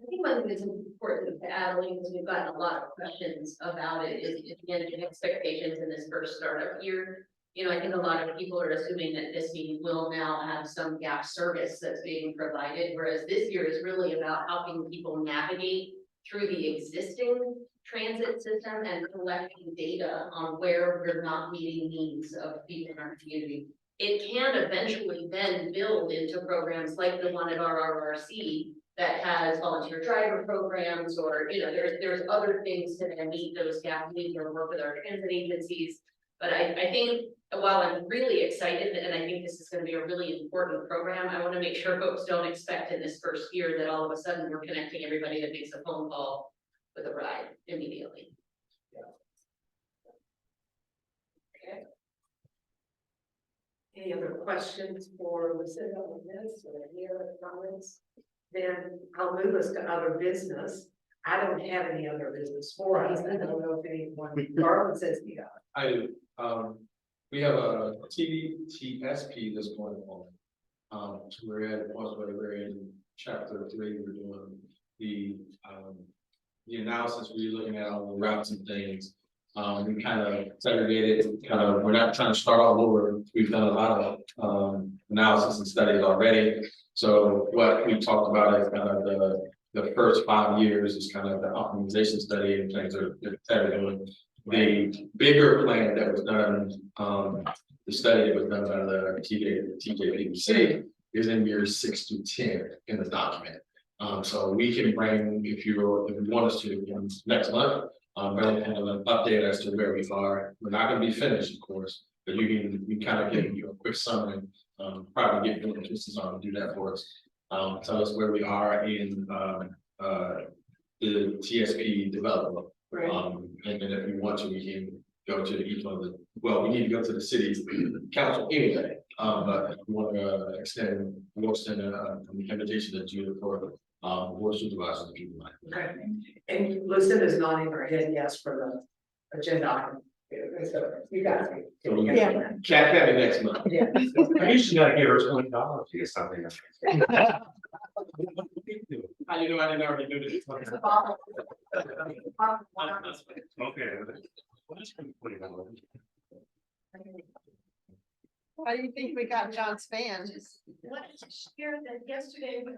[SPEAKER 15] think one thing that's important to add, only because we've gotten a lot of questions about it, is managing expectations in this first startup year. You know, I think a lot of people are assuming that this meeting will now have some gap service that's being provided, whereas this year is really about helping people navigate through the existing transit system and collecting data on where we're not meeting needs of people in our community. It can eventually then build into programs like the one at RRRC that has volunteer driver programs, or, you know, there's other things to then meet those gap needs or work with our transit agencies. But I think while I'm really excited, and I think this is going to be a really important program, I want to make sure folks don't expect in this first year that all of a sudden we're connecting everybody that makes a phone call with a ride immediately.
[SPEAKER 1] Okay. Any other questions for Lucinda on this or any other comments? Then I'll move us to other business. I don't have any other business for us. I don't know if anyone, Garland says you got.
[SPEAKER 2] I do. We have a TSP that's going on. So we're at the point where we're in chapter 3. We're doing the analysis. We're looking at all the routes and things. We kind of segregated. We're not trying to start all over. We've done a lot of analysis and studies already. So what we talked about is kind of the first 5 years is kind of the optimization study and things that they're doing. The bigger plan that was done, the study that was done by the TJPC is in years 6 to 10 in the document. So we can bring, if you want us to, next month, bring kind of an update as to where we are. We're not going to be finished, of course, but we kind of give you a quick summary. Probably get your interests on to do that for us. Tell us where we are in the TSP development.
[SPEAKER 1] Right.
[SPEAKER 2] And then if we want to, we can go to each one of the, well, we need to go to the city council anyway. But we want to extend the invitation to Judah for board supervisors if you like.
[SPEAKER 1] Okay. And Lucinda's nodding her head yes for the agenda item. So you got it.
[SPEAKER 8] Yeah.
[SPEAKER 2] Chat me next month.
[SPEAKER 1] Yeah.
[SPEAKER 11] I usually gotta give her $20 to get something.
[SPEAKER 2] How you know I didn't already do this?
[SPEAKER 11] Okay.
[SPEAKER 8] How do you think we got John's fan?
[SPEAKER 5] Let's share that yesterday, the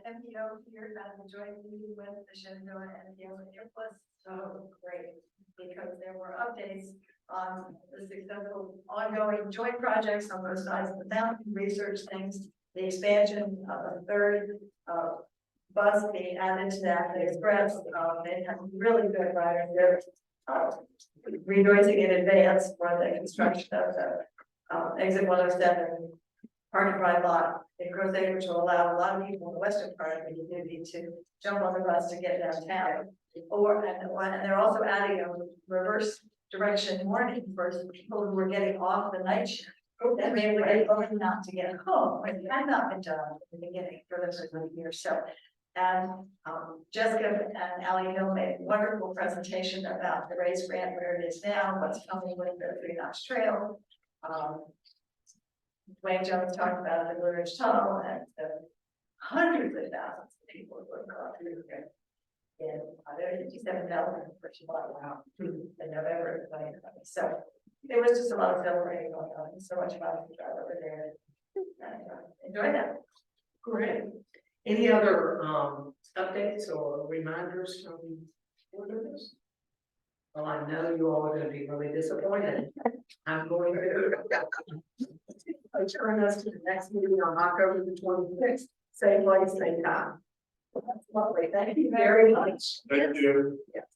[SPEAKER 5] MPO here had a joint meeting with the Shenandoah and MPO, and it was so great because there were updates on the successful ongoing joint projects on both sides of the mountain, research things, the expansion of a third bus being added to that, the express, they have really good riders. They're rejoicing in advance for the construction of the exit 107 park and ride lot in Growth Acre, which will allow a lot of people in the western part of the community to jump on the bus to get downtown. And they're also adding a reverse direction warning for people who are getting off the night shift And we were able not to get home, it had not been done in the beginning for those of the year, so. And Jessica and Ally Hill made a wonderful presentation about the race grant, where it is now, what's coming with the 3 Notch Trail. Dwayne Jones talked about the Blue Ridge Tunnel and the hundreds of thousands of people who have gone through there. In 57,000 for wow, in November of 2020. So it was just a lot of celebrating going on, and so much fun to drive over there and enjoy that.
[SPEAKER 1] Great. Any other updates or reminders from orders? Well, I know you all are gonna be really disappointed. I'm going to adjourn us to the next meeting on October the 26th, same place, same time. That's lovely. Thank you very much.
[SPEAKER 11] Thank you.
[SPEAKER 1] Yes.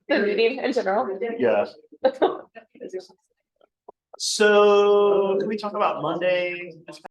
[SPEAKER 14] The meeting in general.
[SPEAKER 16] Yes. So can we talk about Monday?